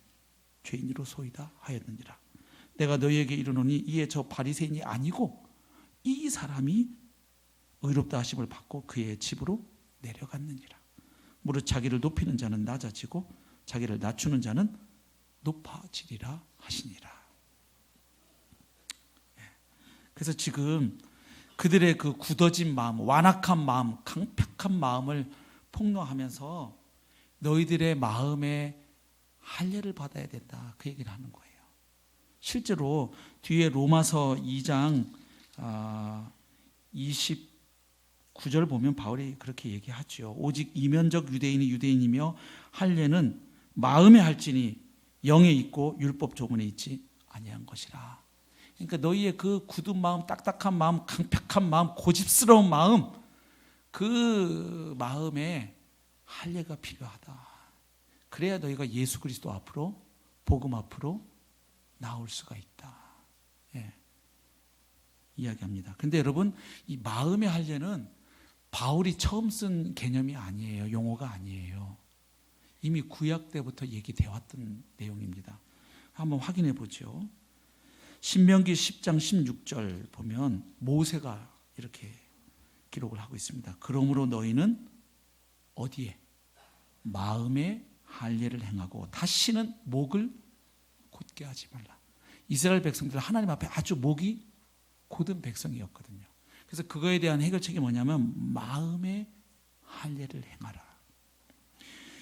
죄인으로소이다 하였느니라. 내가 너희에게 이르노니 이에 저 바리새인이 아니고 이 사람이 의롭다 하심을 받고 그의 집으로 내려갔느니라. 무릇 자기를 높이는 자는 낮아지고 자기를 낮추는 자는 높아지리라 하시니라. 그래서 지금 그들의 그 굳어진 마음, 완악한 마음, 강팍한 마음을 폭로하면서 너희들의 마음에 할례를 받아야 된다, 그 얘기를 하는 거예요. 실제로 뒤에 로마서 2장 29절 보면 바울이 그렇게 얘기하죠. 오직 이면적 유대인이 유대인이며 할례는 마음에 할지니 영에 있고 율법 조문에 있지 아니한 것이라. 그러니까 너희의 그 굳은 마음, 딱딱한 마음, 강팍한 마음, 고집스러운 마음, 그 마음에 할례가 필요하다. 그래야 너희가 예수 그리스도 앞으로, 복음 앞으로 나올 수가 있다, 이야기합니다. 근데 여러분, 이 마음의 할례는 바울이 처음 쓴 개념이 아니에요. 용어가 아니에요. 이미 구약 때부터 얘기되어 왔던 내용입니다. 한번 확인해 보죠. 신명기 10장 16절 보면 모세가 이렇게 기록을 하고 있습니다. 그러므로 너희는 어디에? 마음에 할례를 행하고 다시는 목을 곧게 하지 말라. 이스라엘 백성들 하나님 앞에 아주 목이 곧은 백성이었거든요. 그래서 그거에 대한 해결책이 뭐냐면 마음에 할례를 행하라.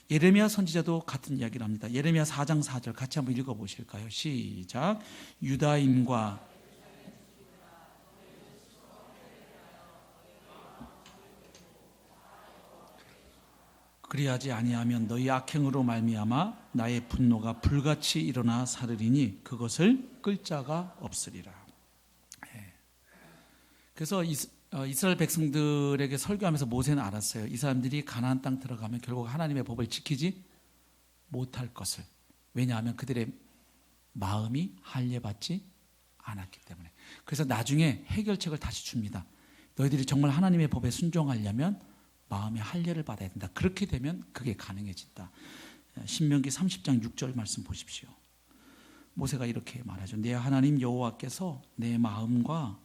예레미야 선지자도 같은 이야기를 합니다. 예레미야 4장 4절 같이 한번 읽어보실까요? 시작. 유다인과 그리하지 아니하면 너희 악행으로 말미암아 나의 분노가 불같이 일어나 사르리니 그것을 끌 자가 없으리라. 그래서 이스라엘 백성들에게 설교하면서 모세는 알았어요. 이 사람들이 가나안 땅 들어가면 결국 하나님의 법을 지키지 못할 것을. 왜냐하면 그들의 마음이 할례받지 않았기 때문에. 그래서 나중에 해결책을 다시 줍니다. 너희들이 정말 하나님의 법에 순종하려면 마음의 할례를 받아야 된다. 그렇게 되면 그게 가능해진다. 신명기 30장 6절 말씀 보십시오. 모세가 이렇게 말하죠. 내 하나님 여호와께서 내 마음과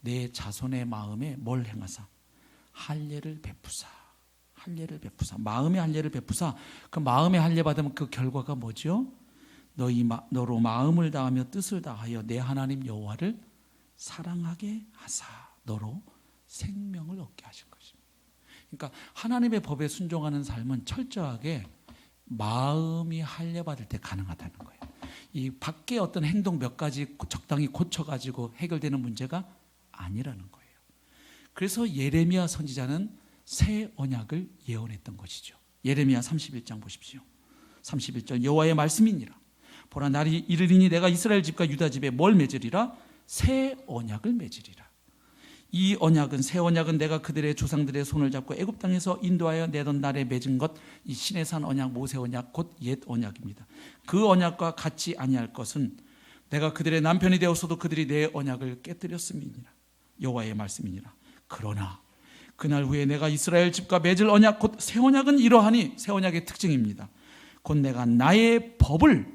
내 자손의 마음에 뭘 행하사? 할례를 베푸사. 할례를 베푸사. 마음의 할례를 베푸사. 그 마음의 할례 받으면 그 결과가 뭐죠? 너로 마음을 다하며 뜻을 다하여 내 하나님 여호와를 사랑하게 하사 너로 생명을 얻게 하신 것입니다. 그러니까 하나님의 법에 순종하는 삶은 철저하게 마음이 할례 받을 때 가능하다는 거예요. 이 밖에 어떤 행동 몇 가지 적당히 고쳐가지고 해결되는 문제가 아니라는 거예요. 그래서 예레미야 선지자는 새 언약을 예언했던 것이죠. 예레미야 31장 보십시오. 31절 여호와의 말씀이니라. 보라 날이 이르리니 내가 이스라엘 집과 유다 집에 뭘 맺으리라? 새 언약을 맺으리라. 이 언약은 새 언약은 내가 그들의 조상들의 손을 잡고 애굽 땅에서 인도하여 내던 날에 맺은 것, 이 시내산 언약 모세 언약 곧 옛 언약입니다. 그 언약과 같지 아니할 것은 내가 그들의 남편이 되었어도 그들이 내 언약을 깨뜨렸음이니라. 여호와의 말씀이니라. 그러나 그날 후에 내가 이스라엘 집과 맺을 언약 곧 새 언약은 이러하니, 새 언약의 특징입니다. 곧 내가 나의 법을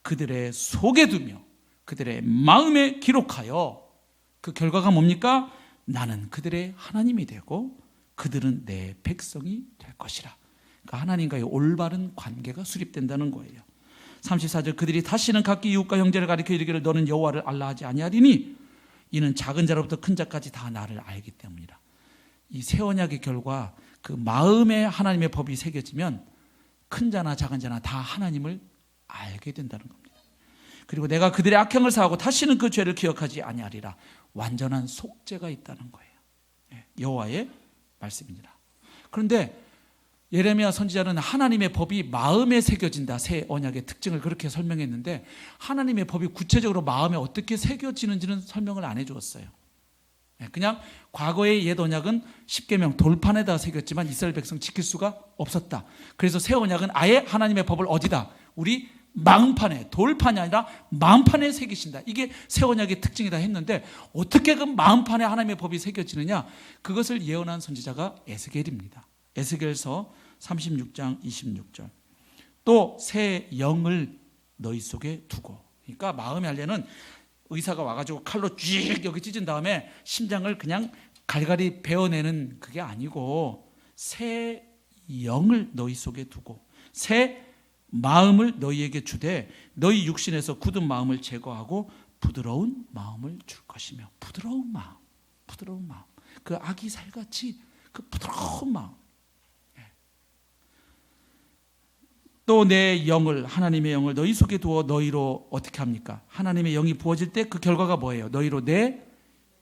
그들의 속에 두며 그들의 마음에 기록하여 그 결과가 뭡니까? 나는 그들의 하나님이 되고 그들은 내 백성이 될 것이라. 그러니까 하나님과의 올바른 관계가 수립된다는 거예요. 34절 그들이 다시는 각기 이웃과 형제를 가리켜 이르기를 너는 여호와를 알라 하지 아니하리니 이는 작은 자로부터 큰 자까지 다 나를 알기 때문이라. 이 새 언약의 결과 그 마음에 하나님의 법이 새겨지면 큰 자나 작은 자나 다 하나님을 알게 된다는 겁니다. 그리고 내가 그들의 악행을 사하고 다시는 그 죄를 기억하지 아니하리라. 완전한 속죄가 있다는 거예요. 여호와의 말씀입니다. 그런데 예레미야 선지자는 하나님의 법이 마음에 새겨진다, 새 언약의 특징을 그렇게 설명했는데 하나님의 법이 구체적으로 마음에 어떻게 새겨지는지는 설명을 안 해주었어요. 그냥 과거의 옛 언약은 십계명 돌판에다 새겼지만 이스라엘 백성 지킬 수가 없었다. 그래서 새 언약은 아예 하나님의 법을 어디다? 우리 마음판에, 돌판이 아니라 마음판에 새기신다. 이게 새 언약의 특징이다 했는데 어떻게 그 마음판에 하나님의 법이 새겨지느냐? 그것을 예언한 선지자가 에스겔입니다. 에스겔서 36장 26절. 또 새 영을 너희 속에 두고. 그러니까 마음의 할례는 의사가 와가지고 칼로 쥐익 여기 찢은 다음에 심장을 그냥 갈갈이 베어내는 그게 아니고 새 영을 너희 속에 두고 새 마음을 너희에게 주되 너희 육신에서 굳은 마음을 제거하고 부드러운 마음을 줄 것이며. 부드러운 마음, 부드러운 마음. 그 아기 살같이 그 부드러운 마음. 또 내 영을, 하나님의 영을 너희 속에 두어 너희로 어떻게 합니까? 하나님의 영이 부어질 때 그 결과가 뭐예요? 너희로 내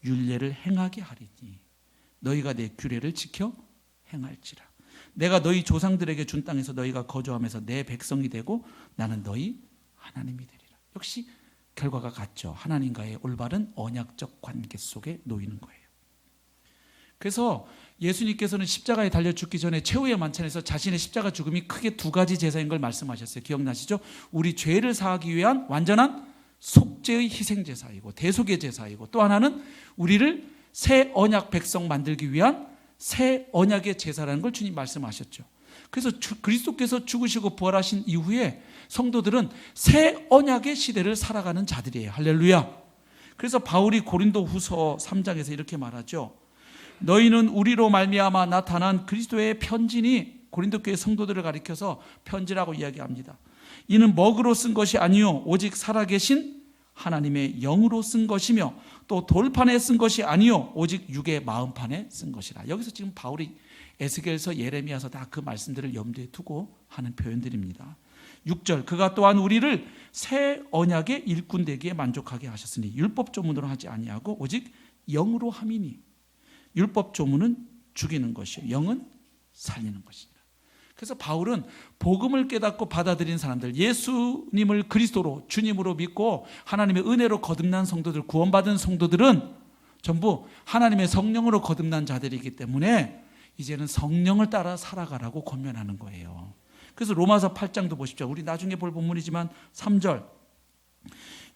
율례를 행하게 하리니 너희가 내 규례를 지켜 행할지라. 내가 너희 조상들에게 준 땅에서 너희가 거주하면서 내 백성이 되고 나는 너희 하나님이 되리라. 역시 결과가 같죠. 하나님과의 올바른 언약적 관계 속에 놓이는 거예요. 그래서 예수님께서는 십자가에 달려 죽기 전에 최후의 만찬에서 자신의 십자가 죽음이 크게 두 가지 제사인 걸 말씀하셨어요. 기억나시죠? 우리 죄를 사하기 위한 완전한 속죄의 희생제사이고 대속의 제사이고, 또 하나는 우리를 새 언약 백성 만들기 위한 새 언약의 제사라는 걸 주님 말씀하셨죠. 그래서 그리스도께서 죽으시고 부활하신 이후에 성도들은 새 언약의 시대를 살아가는 자들이에요. 할렐루야. 그래서 바울이 고린도후서 3장에서 이렇게 말하죠. 너희는 우리로 말미암아 나타난 그리스도의 편지니, 고린도 교회 성도들을 가리켜서 편지라고 이야기합니다. 이는 먹으로 쓴 것이 아니요 오직 살아계신 하나님의 영으로 쓴 것이며 또 돌판에 쓴 것이 아니요 오직 육의 마음판에 쓴 것이라. 여기서 지금 바울이 에스겔서 예레미야서 다 그 말씀들을 염두에 두고 하는 표현들입니다. 6절 그가 또한 우리를 새 언약의 일꾼 되기에 만족하게 하셨으니 율법 조문으로 하지 아니하고 오직 영으로 함이니. 율법 조문은 죽이는 것이요 영은 살리는 것이니라. 그래서 바울은 복음을 깨닫고 받아들인 사람들, 예수님을 그리스도로 주님으로 믿고 하나님의 은혜로 거듭난 성도들, 구원받은 성도들은 전부 하나님의 성령으로 거듭난 자들이기 때문에 이제는 성령을 따라 살아가라고 권면하는 거예요. 그래서 로마서 8장도 보십시오. 우리 나중에 볼 본문이지만 3절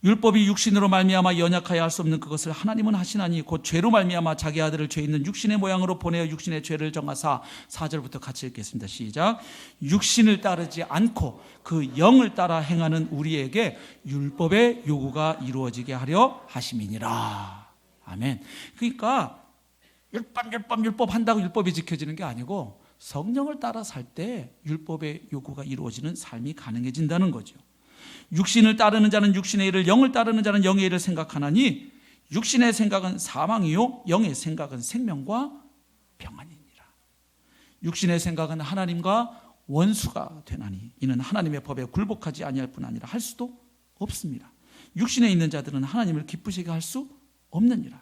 율법이 육신으로 말미암아 연약하여 할 수 없는 그것을 하나님은 하시나니 곧 죄로 말미암아 자기 아들을 죄 있는 육신의 모양으로 보내어 육신의 죄를 정하사. 4절부터 같이 읽겠습니다. 시작. 육신을 따르지 않고 그 영을 따라 행하는 우리에게 율법의 요구가 이루어지게 하려 하심이니라. 아멘. 그러니까 율법 한다고 율법이 지켜지는 게 아니고 성령을 따라 살 때 율법의 요구가 이루어지는 삶이 가능해진다는 거죠. 육신을 따르는 자는 육신의 일을, 영을 따르는 자는 영의 일을 생각하나니 육신의 생각은 사망이요 영의 생각은 생명과 평안이니라. 육신의 생각은 하나님과 원수가 되나니 이는 하나님의 법에 굴복하지 아니할 뿐 아니라 할 수도 없습니다. 육신에 있는 자들은 하나님을 기쁘시게 할 수 없느니라.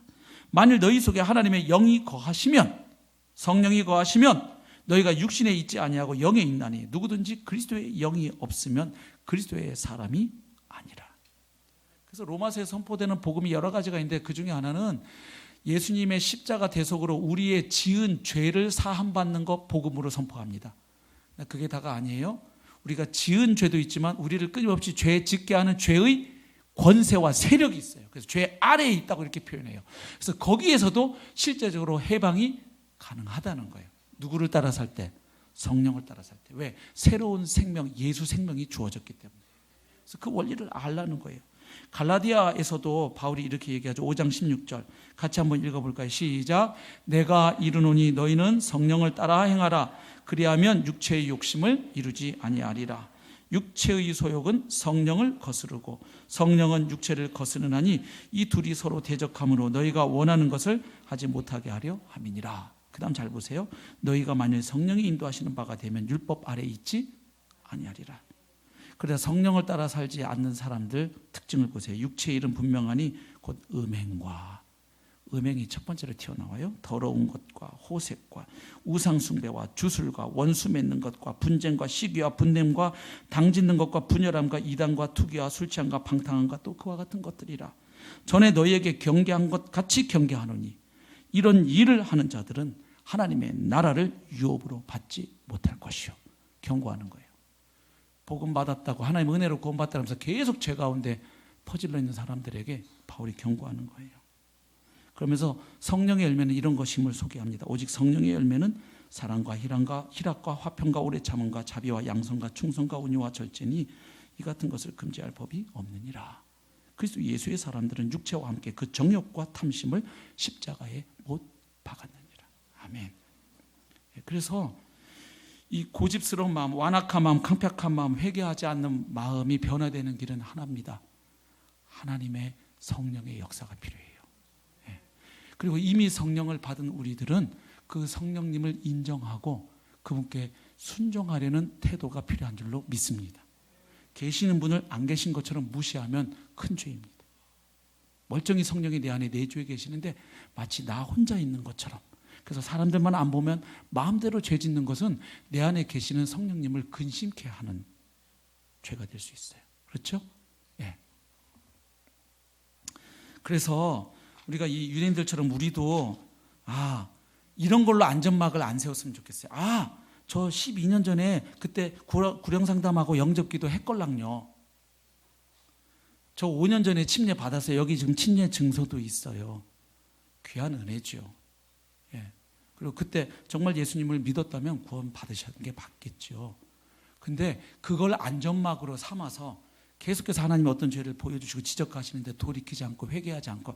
만일 너희 속에 하나님의 영이 거하시면, 성령이 거하시면 너희가 육신에 있지 아니하고 영에 있나니 누구든지 그리스도의 영이 없으면 그리스도의 사람이 아니라. 그래서 로마서에 선포되는 복음이 여러 가지가 있는데 그 중에 하나는 예수님의 십자가 대속으로 우리의 지은 죄를 사함받는 것 복음으로 선포합니다. 그게 다가 아니에요. 우리가 지은 죄도 있지만 우리를 끊임없이 죄 짓게 하는 죄의 권세와 세력이 있어요. 그래서 죄 아래에 있다고 이렇게 표현해요. 그래서 거기에서도 실제적으로 해방이 가능하다는 거예요. 누구를 따라 살 때? 성령을 따라 살 때. 왜? 새로운 생명, 예수 생명이 주어졌기 때문에. 그래서 그 원리를 알라는 거예요. 갈라디아에서도 바울이 이렇게 얘기하죠. 5장 16절 같이 한번 읽어볼까요? 시작. 내가 이르노니 너희는 성령을 따라 행하라. 그리하면 육체의 욕심을 이루지 아니하리라. 육체의 소욕은 성령을 거스르고 성령은 육체를 거스르나니 이 둘이 서로 대적함으로 너희가 원하는 것을 하지 못하게 하려 함이니라. 그 다음 잘 보세요. 너희가 만일 성령이 인도하시는 바가 되면 율법 아래 있지 아니하리라. 그래서 성령을 따라 살지 않는 사람들 특징을 보세요. 육체의 일은 분명하니 곧 음행이 첫 번째로 튀어나와요. 더러운 것과 호색과 우상숭배와 주술과 원수 맺는 것과 분쟁과 시기와 분냄과 당짓는 것과 분열함과 이단과 투기와 술 취함과 방탕함과 또 그와 같은 것들이라. 전에 너희에게 경계한 것 같이 경계하노니 이런 일을 하는 자들은 하나님의 나라를 유업으로 받지 못할 것이요. 경고하는 거예요. 복음 받았다고 하나님 은혜로 구원받다면서 계속 죄 가운데 퍼질러 있는 사람들에게 바울이 경고하는 거예요. 그러면서 성령의 열매는 이런 것임을 소개합니다. 오직 성령의 열매는 사랑과 희락과 화평과 오래 참음과 자비와 양선과 충성과 온유와 절제니 이 같은 것을 금지할 법이 없느니라. 그리스도 예수의 사람들은 육체와 함께 그 정욕과 탐심을 십자가에 못 박았느니라. 아멘. 그래서 이 고집스러운 마음, 완악한 마음, 강팍한 마음, 회개하지 않는 마음이 변화되는 길은 하나입니다. 하나님의 성령의 역사가 필요해요. 그리고 이미 성령을 받은 우리들은 그 성령님을 인정하고 그분께 순종하려는 태도가 필요한 줄로 믿습니다. 계시는 분을 안 계신 것처럼 무시하면 큰 죄입니다. 멀쩡히 성령이 내 안에 내주에 계시는데 마치 나 혼자 있는 것처럼, 그래서 사람들만 안 보면 마음대로 죄 짓는 것은 내 안에 계시는 성령님을 근심케 하는 죄가 될 수 있어요. 그렇죠? 예. 그래서 우리가 이 유대인들처럼 우리도 이런 걸로 안전막을 안 세웠으면 좋겠어요. 저 12년 전에 그때 구령상담하고 영접기도 했걸랑요. 저 5년 전에 침례 받았어요. 여기 지금 침례 증서도 있어요. 귀한 은혜죠. 예. 그리고 그때 정말 예수님을 믿었다면 구원 받으신 게 맞겠죠. 근데 그걸 안전막으로 삼아서 계속해서 하나님이 어떤 죄를 보여주시고 지적하시는데 돌이키지 않고 회개하지 않고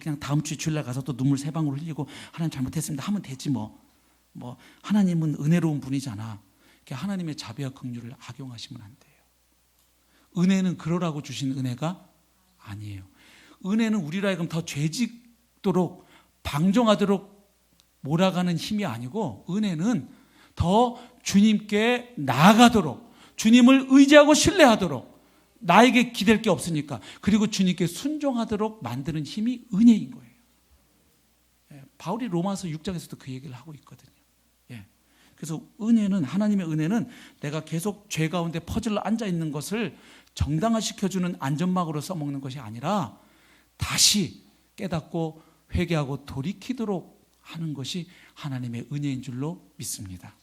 그냥 다음 주에 주일날 가서 또 눈물 세 방울 흘리고 하나님 잘못했습니다 하면 되지 뭐 하나님은 은혜로운 분이잖아. 하나님의 자비와 긍휼을 악용하시면 안 돼요. 은혜는 그러라고 주신 은혜가 아니에요. 은혜는 우리로 하여금 더 죄짓도록 방종하도록 몰아가는 힘이 아니고, 은혜는 더 주님께 나아가도록, 주님을 의지하고 신뢰하도록, 나에게 기댈 게 없으니까, 그리고 주님께 순종하도록 만드는 힘이 은혜인 거예요. 바울이 로마서 6장에서도 그 얘기를 하고 있거든요. 그래서 은혜는, 하나님의 은혜는 내가 계속 죄 가운데 퍼즐러 앉아 있는 것을 정당화시켜주는 안전막으로 써먹는 것이 아니라 다시 깨닫고 회개하고 돌이키도록 하는 것이 하나님의 은혜인 줄로 믿습니다.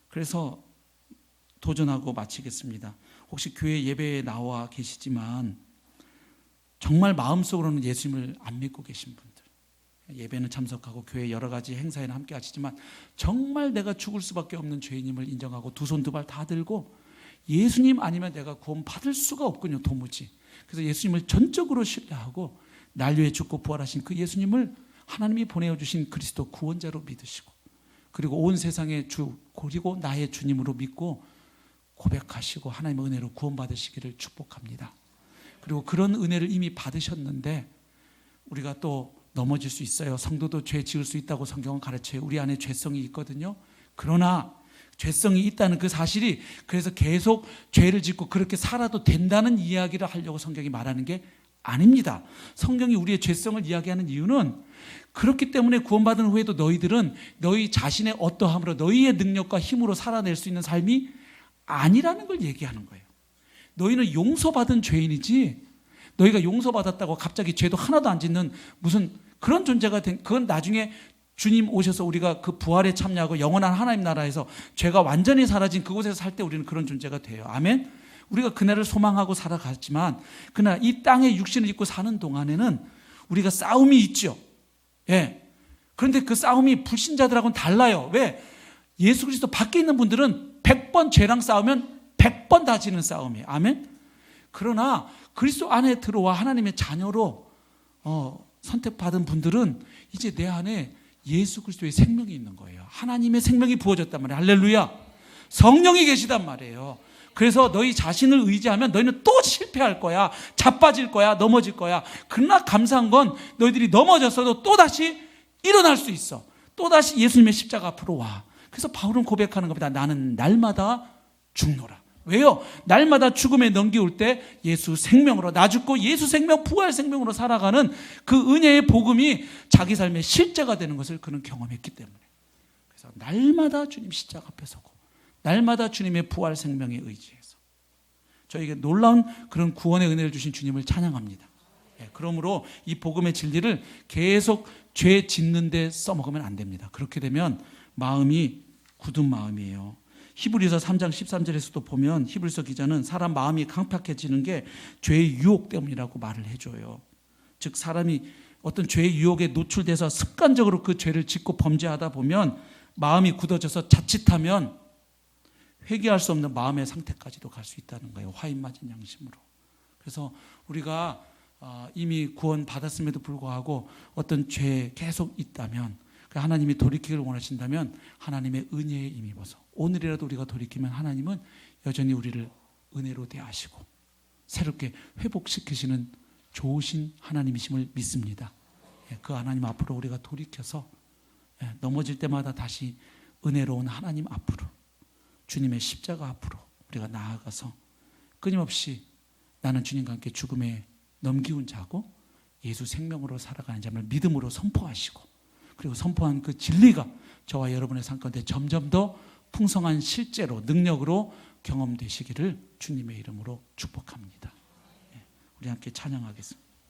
그래서 도전하고 마치겠습니다. 혹시 교회 예배에 나와 계시지만 정말 마음속으로는 예수님을 안 믿고 계신 분들, 예배는 참석하고 교회 여러 가지 행사에는 함께 하시지만 정말 내가 죽을 수밖에 없는 죄인임을 인정하고 두 손 두 발 다 들고 예수님 아니면 내가 구원 받을 수가 없군요, 도무지. 그래서 예수님을 전적으로 신뢰하고 날 위해 죽고 부활하신 그 예수님을 하나님이 보내주신 그리스도 구원자로 믿으시고, 그리고 온 세상의 주, 그리고 나의 주님으로 믿고 고백하시고 하나님의 은혜로 구원받으시기를 축복합니다. 그리고 그런 은혜를 이미 받으셨는데 우리가 또 넘어질 수 있어요. 성도도 죄 지을 수 있다고 성경은 가르쳐요. 우리 안에 죄성이 있거든요. 그러나 죄성이 있다는 그 사실이 그래서 계속 죄를 짓고 그렇게 살아도 된다는 이야기를 하려고 성경이 말하는 게 아닙니다. 성경이 우리의 죄성을 이야기하는 이유는 그렇기 때문에 구원받은 후에도 너희들은 너희 자신의 어떠함으로 너희의 능력과 힘으로 살아낼 수 있는 삶이 아니라는 걸 얘기하는 거예요. 너희는 용서받은 죄인이지, 너희가 용서받았다고 갑자기 죄도 하나도 안 짓는 무슨 그런 존재가 된, 그건 나중에 주님 오셔서 우리가 그 부활에 참여하고 영원한 하나님 나라에서 죄가 완전히 사라진 그곳에서 살 때 우리는 그런 존재가 돼요. 아멘. 우리가 그날을 소망하고 살아갔지만 그날 이 땅에 육신을 입고 사는 동안에는 우리가 싸움이 있죠. 그런데 그 싸움이 불신자들하고는 달라요. 왜? 예수 그리스도 밖에 있는 분들은 100번 죄랑 싸우면 100번 다 지는 싸움이에요. 아멘? 그러나 그리스도 안에 들어와 하나님의 자녀로 선택받은 분들은 이제 내 안에 예수 그리스도의 생명이 있는 거예요. 하나님의 생명이 부어졌단 말이에요. 할렐루야. 성령이 계시단 말이에요. 그래서 너희 자신을 의지하면 너희는 또 실패할 거야. 자빠질 거야. 넘어질 거야. 그러나 감사한 건 너희들이 넘어졌어도 또다시 일어날 수 있어. 또다시 예수님의 십자가 앞으로 와. 그래서 바울은 고백하는 겁니다. 나는 날마다 죽노라. 왜요? 날마다 죽음에 넘겨올 때 예수 생명으로, 나 죽고 예수 생명, 부활 생명으로 살아가는 그 은혜의 복음이 자기 삶의 실제가 되는 것을 그는 경험했기 때문에. 그래서 날마다 주님 십자가 앞에 서고 날마다 주님의 부활 생명에 의지해서 저에게 놀라운 그런 구원의 은혜를 주신 주님을 찬양합니다. 그러므로 이 복음의 진리를 계속 죄 짓는 데 써먹으면 안 됩니다. 그렇게 되면 마음이 굳은 마음이에요. 히브리서 3장 13절에서도 보면 히브리서 기자는 사람 마음이 강팍해지는 게 죄의 유혹 때문이라고 말을 해줘요. 즉 사람이 어떤 죄의 유혹에 노출돼서 습관적으로 그 죄를 짓고 범죄하다 보면 마음이 굳어져서 자칫하면 회개할 수 없는 마음의 상태까지도 갈 수 있다는 거예요. 화인 맞은 양심으로. 그래서 우리가 이미 구원 받았음에도 불구하고 어떤 죄에 계속 있다면, 하나님이 돌이키기를 원하신다면 하나님의 은혜에 힘입어서 오늘이라도 우리가 돌이키면 하나님은 여전히 우리를 은혜로 대하시고 새롭게 회복시키시는 좋으신 하나님이심을 믿습니다. 그 하나님 앞으로 우리가 돌이켜서 넘어질 때마다 다시 은혜로운 하나님 앞으로, 주님의 십자가 앞으로 우리가 나아가서 끊임없이 나는 주님과 함께 죽음에 넘기운 자고 예수 생명으로 살아가는 자를 믿음으로 선포하시고, 그리고 선포한 그 진리가 저와 여러분의 삶 가운데 점점 더 풍성한 실제로 능력으로 경험되시기를 주님의 이름으로 축복합니다. 우리 함께 찬양하겠습니다.